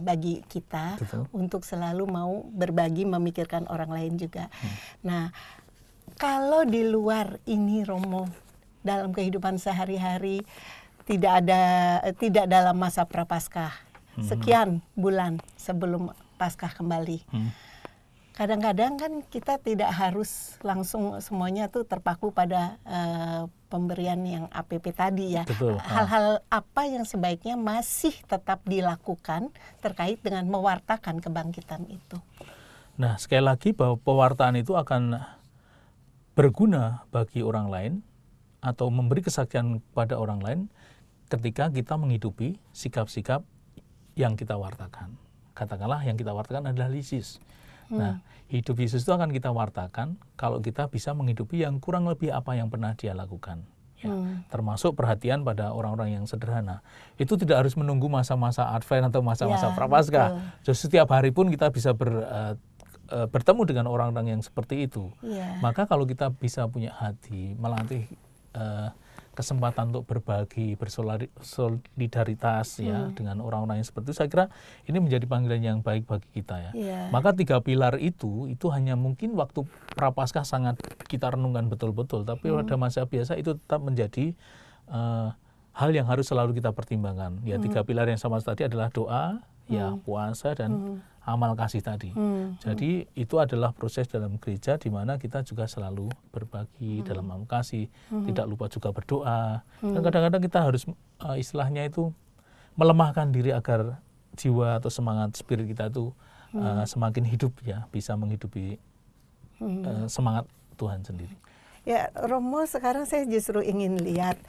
bagi kita. Betul. Untuk selalu mau berbagi, memikirkan orang lain juga. Nah, kalau di luar ini, Romo, dalam kehidupan sehari-hari tidak dalam masa Prapaskah, sekian bulan sebelum Paskah kembali. Kadang-kadang kan kita tidak harus langsung semuanya tuh terpaku pada pemberian yang APP tadi ya. Betul. Hal-hal apa yang sebaiknya masih tetap dilakukan terkait dengan mewartakan kebangkitan itu? Nah, sekali lagi bahwa pewartaan itu akan berguna bagi orang lain atau memberi kesaksian pada orang lain ketika kita menghidupi sikap-sikap yang kita wartakan. Katakanlah yang kita wartakan adalah Yesus. Nah, hidup Yesus itu akan kita wartakan kalau kita bisa menghidupi yang kurang lebih apa yang pernah dia lakukan. Ya, termasuk perhatian pada orang-orang yang sederhana. Itu tidak harus menunggu masa-masa Advent atau masa-masa Prapaskah. Jadi setiap hari pun kita bisa bertemu dengan orang-orang yang seperti itu. Maka kalau kita bisa punya hati, melatih kesempatan untuk berbagi, bersolidaritas ya dengan orang-orang yang seperti itu, saya kira ini menjadi panggilan yang baik bagi kita ya. Maka 3 pilar itu hanya mungkin waktu Prapaskah sangat kita renungkan betul-betul, tapi pada masa biasa itu tetap menjadi hal yang harus selalu kita pertimbangkan. Ya, 3 pilar yang sama tadi adalah doa, ya, puasa dan amal kasih tadi. Jadi itu adalah proses dalam gereja di mana kita juga selalu berbagi dalam amal kasih, tidak lupa juga berdoa. Dan kadang-kadang kita harus istilahnya itu melemahkan diri agar jiwa atau semangat spirit kita itu semakin hidup ya, bisa menghidupi semangat Tuhan sendiri. Ya, Romo, sekarang saya justru ingin lihat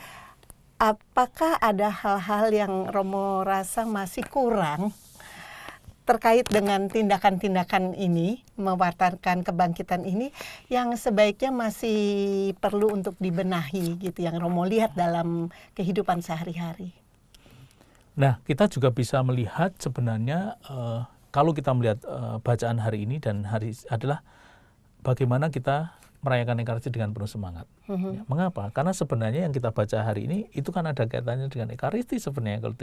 apakah ada hal-hal yang Romo rasa masih kurang terkait dengan tindakan-tindakan ini, mewartakan kebangkitan ini, yang sebaiknya masih perlu untuk dibenahi gitu, yang Romo lihat dalam kehidupan sehari-hari. Nah, kita juga bisa melihat sebenarnya kalau kita melihat bacaan hari ini dan hari adalah bagaimana kita merayakan Ekaristi dengan penuh semangat. Ya, mengapa? Karena sebenarnya yang kita baca hari ini itu kan ada kaitannya dengan Ekaristi sebenarnya. Kalau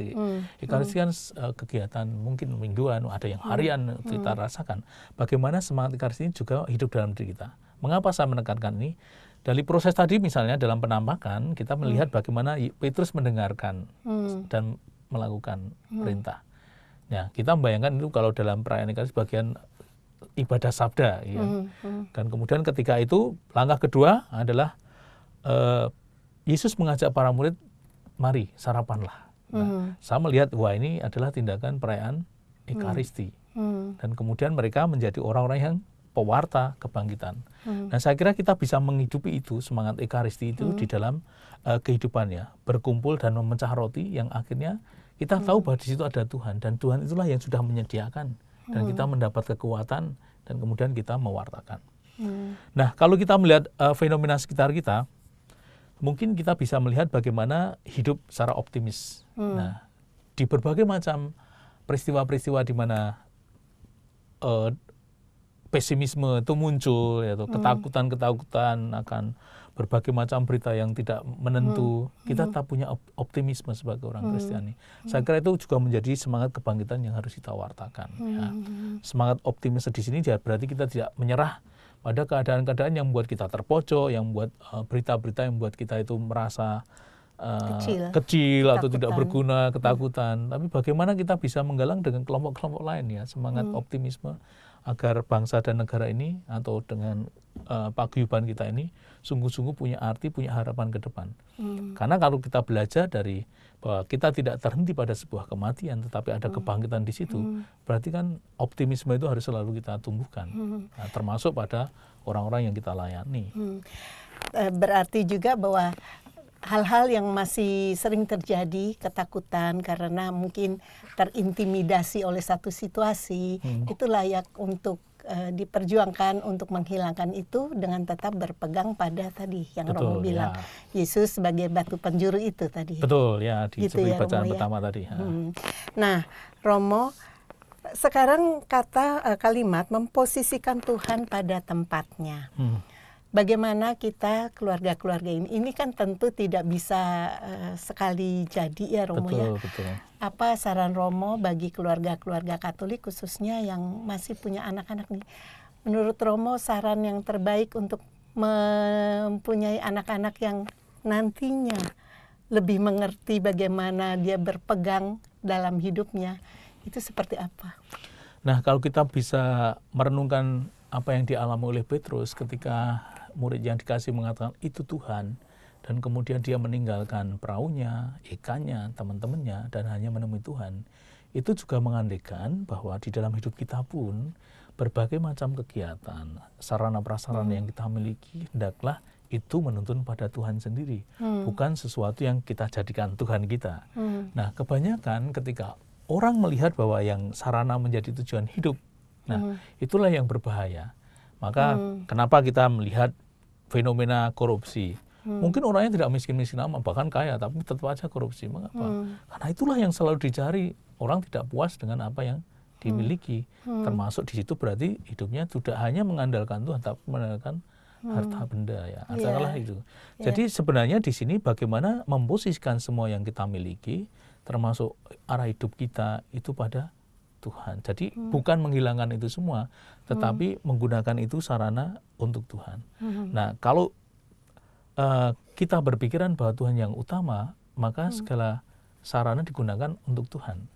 Ekaristi kan kegiatan mungkin mingguan, ada yang harian kita rasakan. Bagaimana semangat Ekaristi ini juga hidup dalam diri kita. Mengapa saya menekankan ini? Dari proses tadi misalnya dalam penampakan kita melihat bagaimana Petrus mendengarkan dan melakukan perintah. Ya, kita membayangkan itu kalau dalam perayaan Ekaristi bagian ibadah sabda, ya. Dan kemudian ketika itu langkah kedua adalah Yesus mengajak para murid, mari sarapanlah. Nah, saya melihat wah ini adalah tindakan perayaan Ekaristi. Dan kemudian mereka menjadi orang-orang yang pewarta kebangkitan. Nah, saya kira kita bisa menghidupi itu semangat Ekaristi itu di dalam kehidupannya, berkumpul dan memecah roti yang akhirnya kita tahu bahwa di situ ada Tuhan dan Tuhan itulah yang sudah menyediakan. Dan kita mendapat kekuatan dan kemudian kita mewartakan. Nah, kalau kita melihat fenomena sekitar kita, mungkin kita bisa melihat bagaimana hidup secara optimis. Nah, di berbagai macam peristiwa-peristiwa di mana pesimisme itu muncul, yaitu ketakutan-ketakutan akan berbagai macam berita yang tidak menentu, kita tetap punya optimisme sebagai orang Kristiani. Saya kira itu juga menjadi semangat kebangkitan yang harus kita wartakan. Ya. Semangat optimis di sini berarti kita tidak menyerah pada keadaan-keadaan yang membuat kita terpojok, yang membuat berita-berita yang membuat kita itu merasa kecil atau tidak berguna, ketakutan. Tapi bagaimana kita bisa menggalang dengan kelompok-kelompok lain ya, semangat optimisme agar bangsa dan negara ini atau dengan paguyuban kita ini sungguh-sungguh punya arti, punya harapan ke depan. Karena kalau kita belajar dari bahwa kita tidak terhenti pada sebuah kematian, tetapi ada kebangkitan di situ, berarti kan optimisme itu harus selalu kita tumbuhkan, nah, termasuk pada orang-orang yang kita layani. Berarti juga bahwa hal-hal yang masih sering terjadi, ketakutan karena mungkin terintimidasi oleh satu situasi, itu layak untuk diperjuangkan untuk menghilangkan itu dengan tetap berpegang pada tadi yang Romo bilang, Yesus sebagai batu penjuru itu tadi. Betul ya, di gitu ya, bacaan Romo, pertama tadi. Nah, Romo, sekarang kalimat memposisikan Tuhan pada tempatnya. Bagaimana kita keluarga-keluarga ini kan tentu tidak bisa sekali jadi ya Romo. Betul. Apa saran Romo bagi keluarga-keluarga Katolik khususnya yang masih punya anak-anak nih? Menurut Romo saran yang terbaik untuk mempunyai anak-anak yang nantinya lebih mengerti bagaimana dia berpegang dalam hidupnya, itu seperti apa? Nah, kalau kita bisa merenungkan apa yang dialami oleh Petrus ketika murid yang dikasih mengatakan itu Tuhan, dan kemudian dia meninggalkan perahunya, ikannya, teman-temannya, dan hanya menemui Tuhan, itu juga mengandaikan bahwa di dalam hidup kita pun berbagai macam kegiatan, sarana prasarana yang kita miliki hendaklah itu menuntun pada Tuhan sendiri, bukan sesuatu yang kita jadikan Tuhan kita. Nah, kebanyakan ketika orang melihat bahwa yang sarana menjadi tujuan hidup, nah itulah yang berbahaya. Maka kenapa kita melihat fenomena korupsi? Mungkin orangnya tidak miskin-miskin amat, bahkan kaya, tapi tetap aja korupsi. Mengapa? Karena itulah yang selalu dicari. Orang tidak puas dengan apa yang dimiliki. Termasuk di situ berarti hidupnya tidak hanya mengandalkan Tuhan, tapi mengandalkan harta benda ya. Katakanlah itu. Jadi sebenarnya di sini bagaimana memposisikan semua yang kita miliki, termasuk arah hidup kita itu pada Tuhan. Jadi bukan menghilangkan itu semua, tetapi menggunakan itu sarana untuk Tuhan. Nah, kalau kita berpikiran bahwa Tuhan yang utama, maka segala sarana digunakan untuk Tuhan.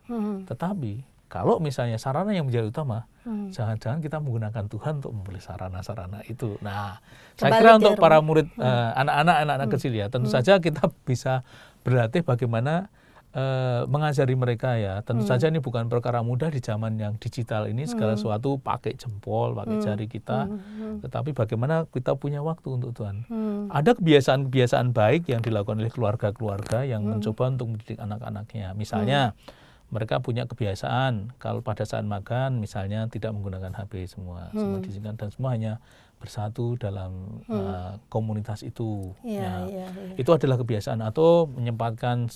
Tetapi kalau misalnya sarana yang menjadi utama, jangan-jangan kita menggunakan Tuhan untuk membeli sarana-sarana itu. Nah, saya kira untuk para murid, anak-anak kecil ya, tentu saja kita bisa berlatih bagaimana mengajari mereka ya. Tentu saja ini bukan perkara mudah di zaman yang digital ini, segala sesuatu pakai jempol, pakai jari kita. Tetapi bagaimana kita punya waktu untuk Tuhan. Ada kebiasaan-kebiasaan baik yang dilakukan oleh keluarga-keluarga yang mencoba untuk mendidik anak-anaknya. Misalnya mereka punya kebiasaan kalau pada saat makan misalnya tidak menggunakan HP semua diizinkan, dan semua hanya bersatu dalam komunitas itu. Itu adalah kebiasaan. Atau menyempatkan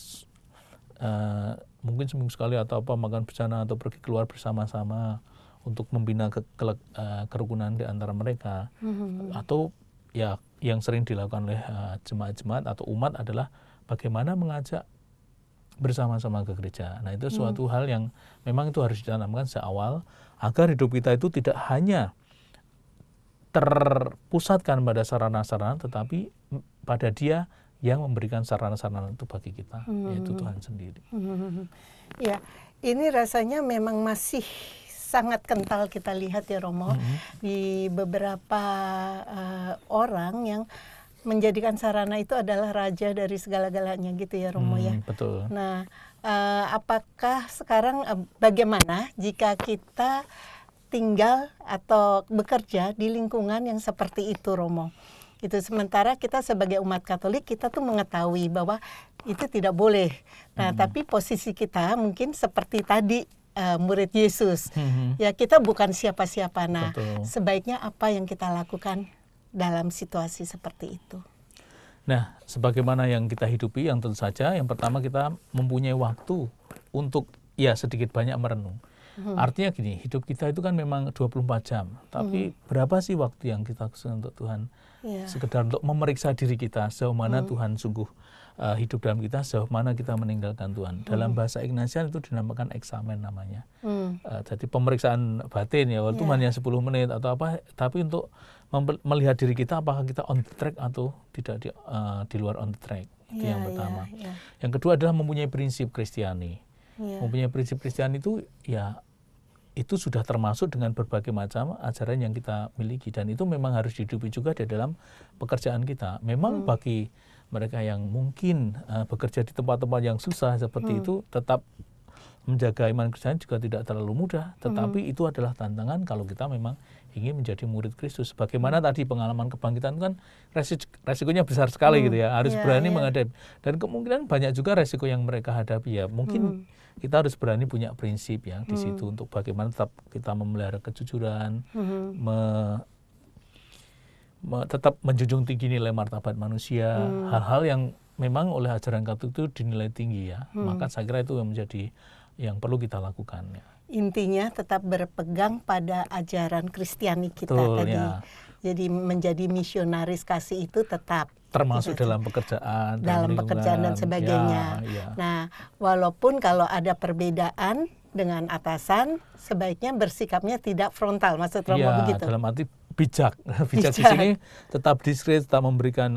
mungkin seminggu sekali atau apa makan bersama atau pergi keluar bersama-sama untuk membina kerukunan di antara mereka. Atau ya yang sering dilakukan oleh jemaat-jemaat atau umat adalah bagaimana mengajak bersama-sama ke gereja. Nah, itu suatu hal yang memang itu harus ditanamkan sejak awal agar hidup kita itu tidak hanya terpusatkan pada sarana-sarana, tetapi pada Dia yang memberikan sarana-sarana itu bagi kita, yaitu Tuhan sendiri. Ya, ini rasanya memang masih sangat kental kita lihat ya Romo, di beberapa orang yang menjadikan sarana itu adalah raja dari segala-galanya gitu ya Romo ya. Betul. Nah, apakah sekarang bagaimana jika kita tinggal atau bekerja di lingkungan yang seperti itu Romo? Itu sementara kita sebagai umat Katolik kita tuh mengetahui bahwa itu tidak boleh. Nah, tapi posisi kita mungkin seperti tadi murid Yesus. Ya, kita bukan siapa-siapa. Nah, sebaiknya apa yang kita lakukan dalam situasi seperti itu? Nah, sebagaimana yang kita hidupi, yang tentu saja yang pertama kita mempunyai waktu untuk ya sedikit banyak merenung. Artinya gini, hidup kita itu kan memang 24 jam. Tapi berapa sih waktu yang kita khususkan untuk Tuhan? Sekedar untuk memeriksa diri kita, sejauh mana Tuhan sungguh hidup dalam kita, sejauh mana kita meninggalkan Tuhan. Dalam bahasa Ignatian itu dinamakan eksamen namanya. Jadi pemeriksaan batin ya, walaupun hanya 10 menit atau apa, tapi untuk melihat diri kita apakah kita on the track atau tidak di luar on the track. Itu yang pertama. Yang kedua adalah mempunyai prinsip Kristiani. Mempunyai prinsip Kristiani itu ya itu sudah termasuk dengan berbagai macam ajaran yang kita miliki, dan itu memang harus dihidupi juga di dalam pekerjaan kita. Memang bagi mereka yang mungkin bekerja di tempat-tempat yang susah seperti itu, tetap menjaga iman Kristiani juga tidak terlalu mudah, tetapi itu adalah tantangan kalau kita memang ingin menjadi murid Kristus. Bagaimana tadi pengalaman kebangkitan kan resikonya besar sekali gitu ya, harus berani menghadapi, dan kemungkinan banyak juga resiko yang mereka hadapi ya. Mungkin kita harus berani punya prinsip ya di situ untuk bagaimana tetap kita memelihara kejujuran, tetap menjunjung tinggi nilai martabat manusia, hal-hal yang memang oleh ajaran Katolik itu dinilai tinggi ya. Maka saya kira itu yang menjadi yang perlu kita lakukan ya. Intinya tetap berpegang pada ajaran Kristiani kita tadi. Ya. Jadi menjadi misionaris kasih itu tetap termasuk dalam pekerjaan, dalam pekerjaan dan sebagainya. Nah, walaupun kalau ada perbedaan dengan atasan, sebaiknya bersikapnya tidak frontal, maksud Romo begitu. Dalam arti bijak di sini tetap diskret, tetap memberikan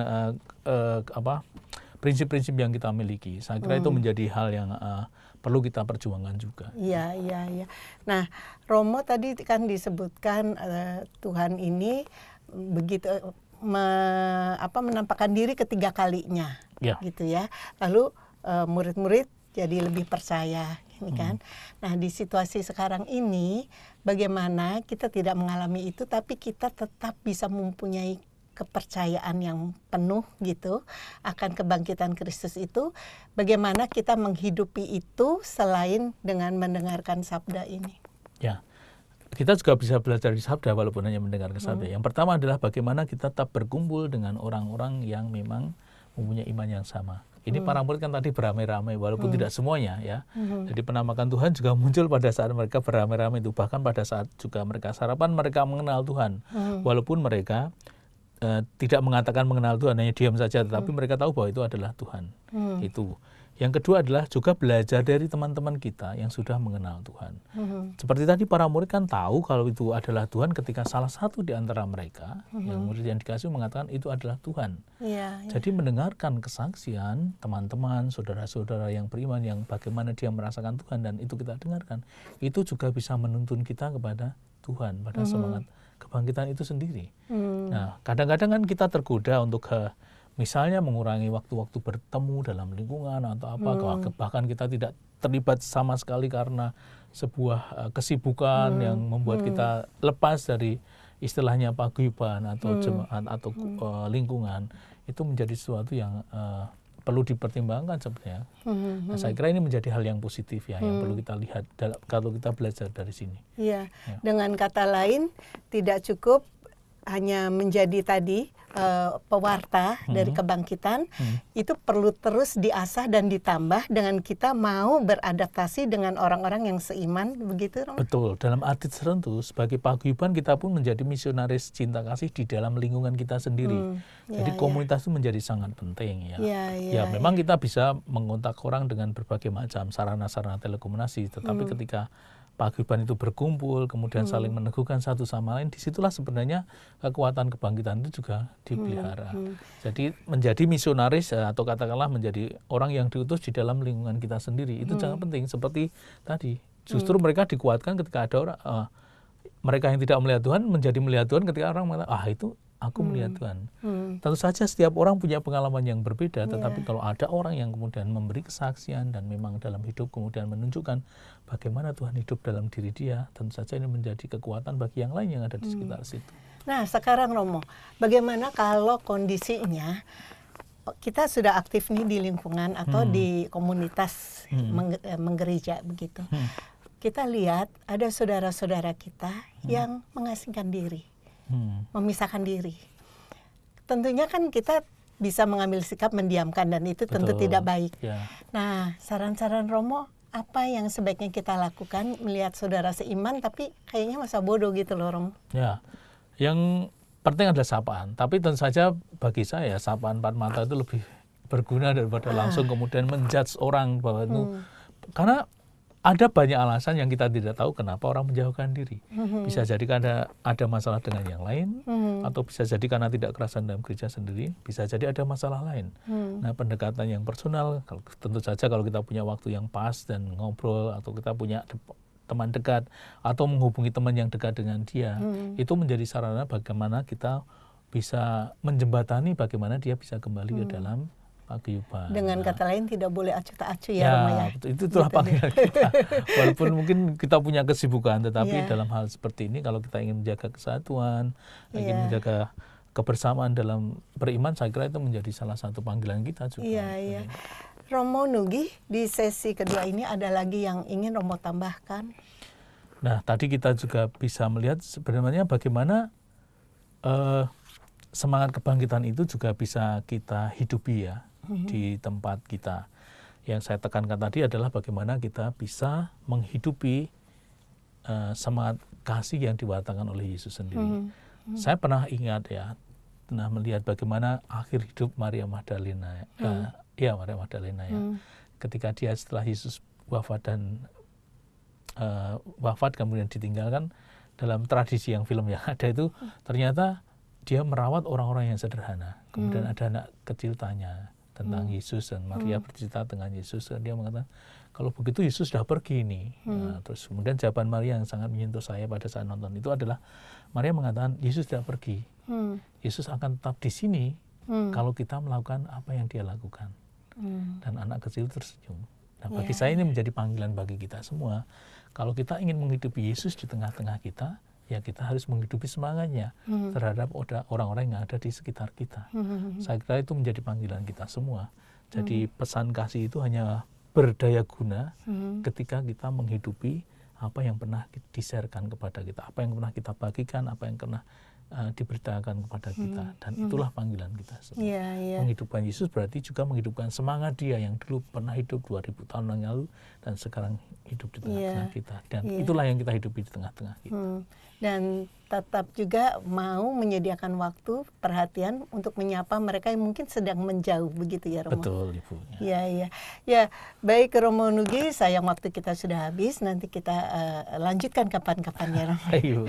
prinsip-prinsip yang kita miliki. Saya kira itu menjadi hal yang perlu kita perjuangkan juga. Iya. Nah, Romo tadi kan disebutkan Tuhan ini begitu menampakkan diri ketiga kalinya, gitu ya. Lalu murid-murid jadi lebih percaya, ini kan. Nah, di situasi sekarang ini, bagaimana kita tidak mengalami itu, tapi kita tetap bisa mempunyai kepercayaan yang penuh gitu akan kebangkitan Kristus itu. Bagaimana kita menghidupi itu selain dengan mendengarkan sabda ini? Ya, kita juga bisa belajar di sabda walaupun hanya mendengar sabda. Yang pertama adalah bagaimana kita tetap berkumpul dengan orang-orang yang memang mempunyai iman yang sama. Ini para murid kan tadi beramai-ramai walaupun tidak semuanya ya. Jadi penampakan Tuhan juga muncul pada saat mereka beramai-ramai itu. Bahkan pada saat juga mereka sarapan, mereka mengenal Tuhan. Walaupun mereka tidak mengatakan mengenal Tuhan, hanya diam saja, tetapi mereka tahu bahwa itu adalah Tuhan. Itu. Yang kedua adalah juga belajar dari teman-teman kita yang sudah mengenal Tuhan. Seperti tadi para murid kan tahu kalau itu adalah Tuhan ketika salah satu di antara mereka, yang murid yang dikasih mengatakan itu adalah Tuhan. Jadi mendengarkan kesaksian teman-teman, saudara-saudara yang beriman yang bagaimana dia merasakan Tuhan dan itu kita dengarkan, itu juga bisa menuntun kita kepada Tuhan, pada semangat kebangkitan itu sendiri. Nah, kadang-kadang kan kita tergoda untuk misalnya mengurangi waktu-waktu bertemu dalam lingkungan atau apa, bahkan kita tidak terlibat sama sekali karena sebuah kesibukan yang membuat kita lepas dari istilahnya paguyuban atau jemaat atau lingkungan. Itu menjadi sesuatu yang perlu dipertimbangkan sebenarnya. Nah, saya kira ini menjadi hal yang positif ya, yang perlu kita lihat kalau kita belajar dari sini. Iya. Dengan kata lain, tidak cukup hanya menjadi tadi pewarta dari kebangkitan, itu perlu terus diasah dan ditambah dengan kita mau beradaptasi dengan orang-orang yang seiman, begitu Romo? Betul, dalam arti tertentu sebagai paguyuban kita pun menjadi misionaris cinta kasih di dalam lingkungan kita sendiri. Jadi komunitas itu menjadi sangat penting ya. Memang kita bisa mengontak orang dengan berbagai macam sarana-sarana telekomunikasi, tetapi ketika paguyuban itu berkumpul, kemudian saling meneguhkan satu sama lain, disitulah sebenarnya kekuatan kebangkitan itu juga dipelihara. Jadi menjadi misionaris atau katakanlah menjadi orang yang diutus di dalam lingkungan kita sendiri, itu sangat penting. Seperti tadi, justru mereka dikuatkan ketika ada orang, mereka yang tidak melihat Tuhan menjadi melihat Tuhan ketika orang mengatakan, itu aku melihat Tuhan. Tentu saja setiap orang punya pengalaman yang berbeda, tetapi kalau ada orang yang kemudian memberi kesaksian dan memang dalam hidup kemudian menunjukkan bagaimana Tuhan hidup dalam diri dia, tentu saja ini menjadi kekuatan bagi yang lain yang ada di sekitar situ. Nah sekarang Romo, bagaimana kalau kondisinya kita sudah aktif nih di lingkungan atau di komunitas menggereja begitu. Kita lihat ada saudara-saudara kita yang mengasingkan diri. Memisahkan diri. Tentunya kan kita bisa mengambil sikap mendiamkan dan itu tentu tidak baik. Nah, saran-saran Romo, apa yang sebaiknya kita lakukan melihat saudara seiman tapi kayaknya masa bodoh gitu loh Romo? Ya, yang penting adalah sapaan. Tapi tentu saja bagi saya sapaan empat mata itu lebih berguna daripada langsung kemudian menjudge orang bahwa itu karena ada banyak alasan yang kita tidak tahu kenapa orang menjauhkan diri. Bisa jadi karena ada masalah dengan yang lain, atau bisa jadi karena tidak kerasan dalam gereja sendiri, bisa jadi ada masalah lain. Nah, pendekatan yang personal, tentu saja kalau kita punya waktu yang pas dan ngobrol, atau kita punya teman dekat, atau menghubungi teman yang dekat dengan dia, itu menjadi sarana bagaimana kita bisa menjembatani bagaimana dia bisa kembali ke dalam paguyuban. Dengan kata lain tidak boleh acuh tak acuh ya Romo ya. Itulah panggilan kita. Walaupun mungkin kita punya kesibukan, tetapi dalam hal seperti ini kalau kita ingin menjaga kesatuan, ingin menjaga kebersamaan dalam beriman, saya kira itu menjadi salah satu panggilan kita juga. Iya. Romo Nugi, di sesi kedua ini ada lagi yang ingin Romo tambahkan? Nah, tadi kita juga bisa melihat sebenarnya bagaimana semangat kebangkitan itu juga bisa kita hidupi ya di tempat kita. Yang saya tekankan tadi adalah bagaimana kita bisa menghidupi semangat kasih yang diwartakan oleh Yesus sendiri. Saya pernah ingat ya, pernah melihat bagaimana akhir hidup Maria Magdalena. Maria Magdalena ya. Ketika dia setelah Yesus wafat dan wafat kemudian ditinggalkan, dalam tradisi yang film yang ada itu ternyata dia merawat orang-orang yang sederhana. Kemudian ada anak kecil tanya tentang Yesus dan Maria bercerita dengan Yesus. Dan dia mengatakan, kalau begitu Yesus sudah pergi nih. Nah, terus kemudian jawaban Maria yang sangat menyentuh saya pada saat nonton itu adalah, Maria mengatakan, Yesus tidak pergi. Yesus akan tetap di sini kalau kita melakukan apa yang dia lakukan. Dan anak kecil tersenyum. Nah, bagi saya ini menjadi panggilan bagi kita semua. Kalau kita ingin menghidupi Yesus di tengah-tengah kita, ya kita harus menghidupi semangatnya terhadap orang-orang yang ada di sekitar kita. Saya kira itu menjadi panggilan kita semua. Jadi pesan kasih itu hanya berdaya guna ketika kita menghidupi apa yang pernah di-share-kan kepada kita, apa yang pernah kita bagikan, apa yang pernah diberitakan kepada kita. Dan itulah panggilan kita semua. Menghidupkan Yesus berarti juga menghidupkan semangat dia yang dulu pernah hidup 2000 tahun yang lalu dan sekarang hidup di tengah-tengah kita. Dan itulah yang kita hidupi di tengah-tengah kita. Dan tetap juga mau menyediakan waktu, perhatian untuk menyapa mereka yang mungkin sedang menjauh, begitu ya Romo? Betul, Ibu. Ya, baik Romo Nugi, sayang waktu kita sudah habis, nanti kita lanjutkan kapan-kapan ya Romo. Ayo.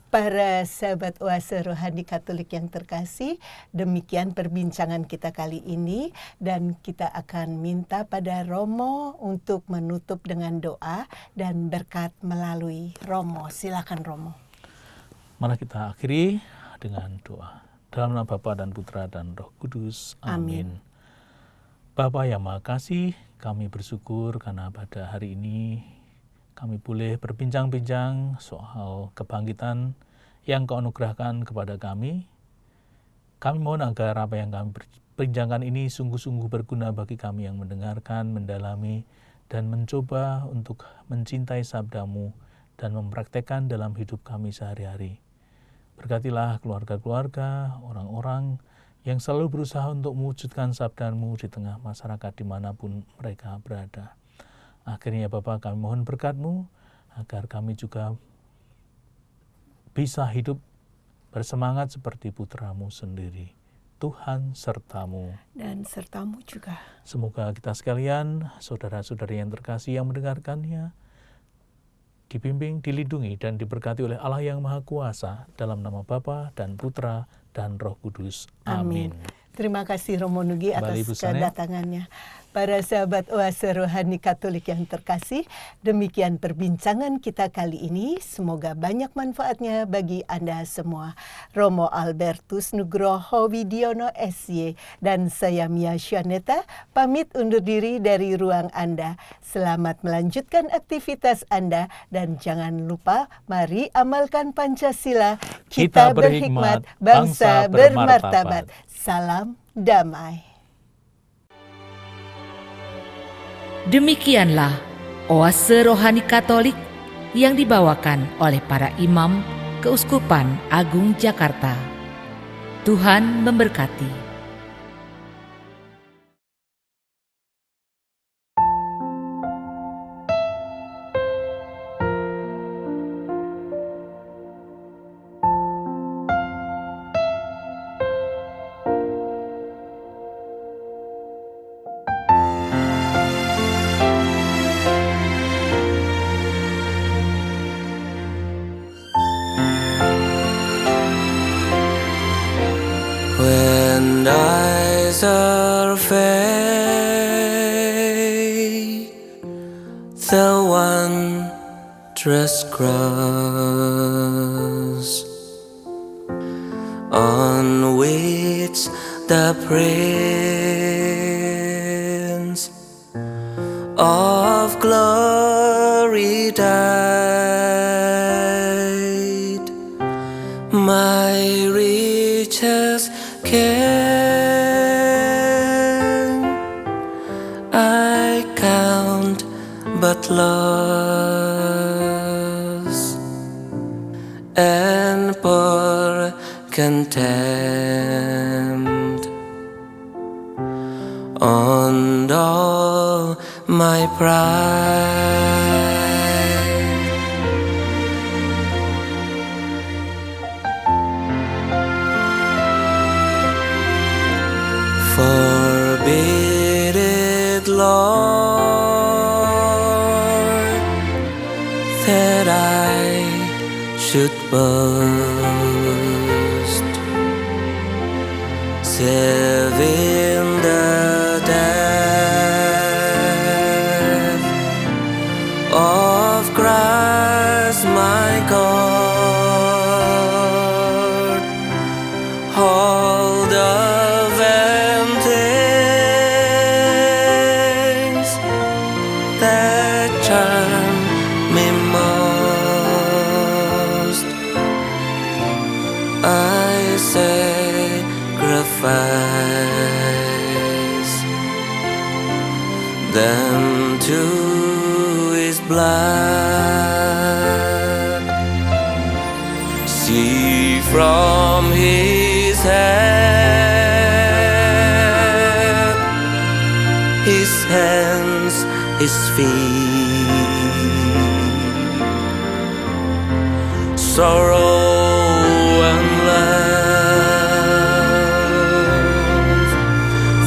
Para sahabat Oase Rohani Katolik yang terkasih, demikian perbincangan kita kali ini, dan kita akan minta pada Romo untuk menutup dengan doa dan berkat melalui Romo. Silakan Romo. Mari kita akhiri dengan doa. Dalam nama Bapa dan Putra dan Roh Kudus. Amin. Bapa yang Maha Kasih, kami bersyukur karena pada hari ini kami boleh berbincang-bincang soal kebangkitan yang Kau anugerahkan kepada kami. Kami mohon agar apa yang kami perbincangkan ini sungguh-sungguh berguna bagi kami yang mendengarkan, mendalami, dan mencoba untuk mencintai sabda-Mu dan mempraktekkan dalam hidup kami sehari-hari. Berkatilah keluarga-keluarga, orang-orang yang selalu berusaha untuk mewujudkan sabda-Mu di tengah masyarakat dimanapun mereka berada. Akhirnya Bapa, kami mohon berkat-Mu agar kami juga bisa hidup bersemangat seperti putra-Mu sendiri. Tuhan serta-Mu. Dan serta-Mu juga. Semoga kita sekalian, saudara-saudari yang terkasih yang mendengarkannya, dibimbing, dilindungi, dan diberkati oleh Allah yang Maha Kuasa, dalam nama Bapa dan Putra dan Roh Kudus. Amin. Terima kasih Romo Nugi atas Kembali, Bu Sane. kedatangannya. Para sahabat Oase Rohani Katolik yang terkasih, demikian perbincangan kita kali ini. Semoga banyak manfaatnya bagi Anda semua. Romo Albertus Nugroho Widiono SY dan saya Mia Syaneta pamit undur diri dari ruang Anda. Selamat melanjutkan aktivitas Anda dan jangan lupa mari amalkan Pancasila. Kita berhikmat, bangsa bermartabat. Salam damai. Demikianlah Oase Rohani Katolik yang dibawakan oleh para imam Keuskupan Agung Jakarta. Tuhan memberkati. When I survey the wondrous cross on which the Prince of Glory died, my riches can I count but loss, and pour contempt on all my pride. Forbid it, Lord, that I should boast, save in the death of Christ my God. All the that charm me most, I sacrifice them to His blood. See from His head, His hands, His feet, sorrow and love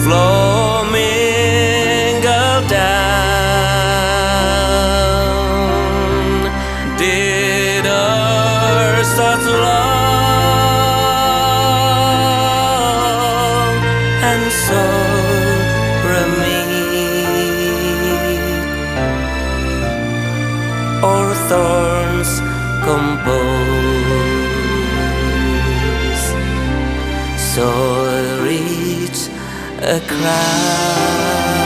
flow mingled down. Did earth such love and sorrow or thorns compose, so reach a crown.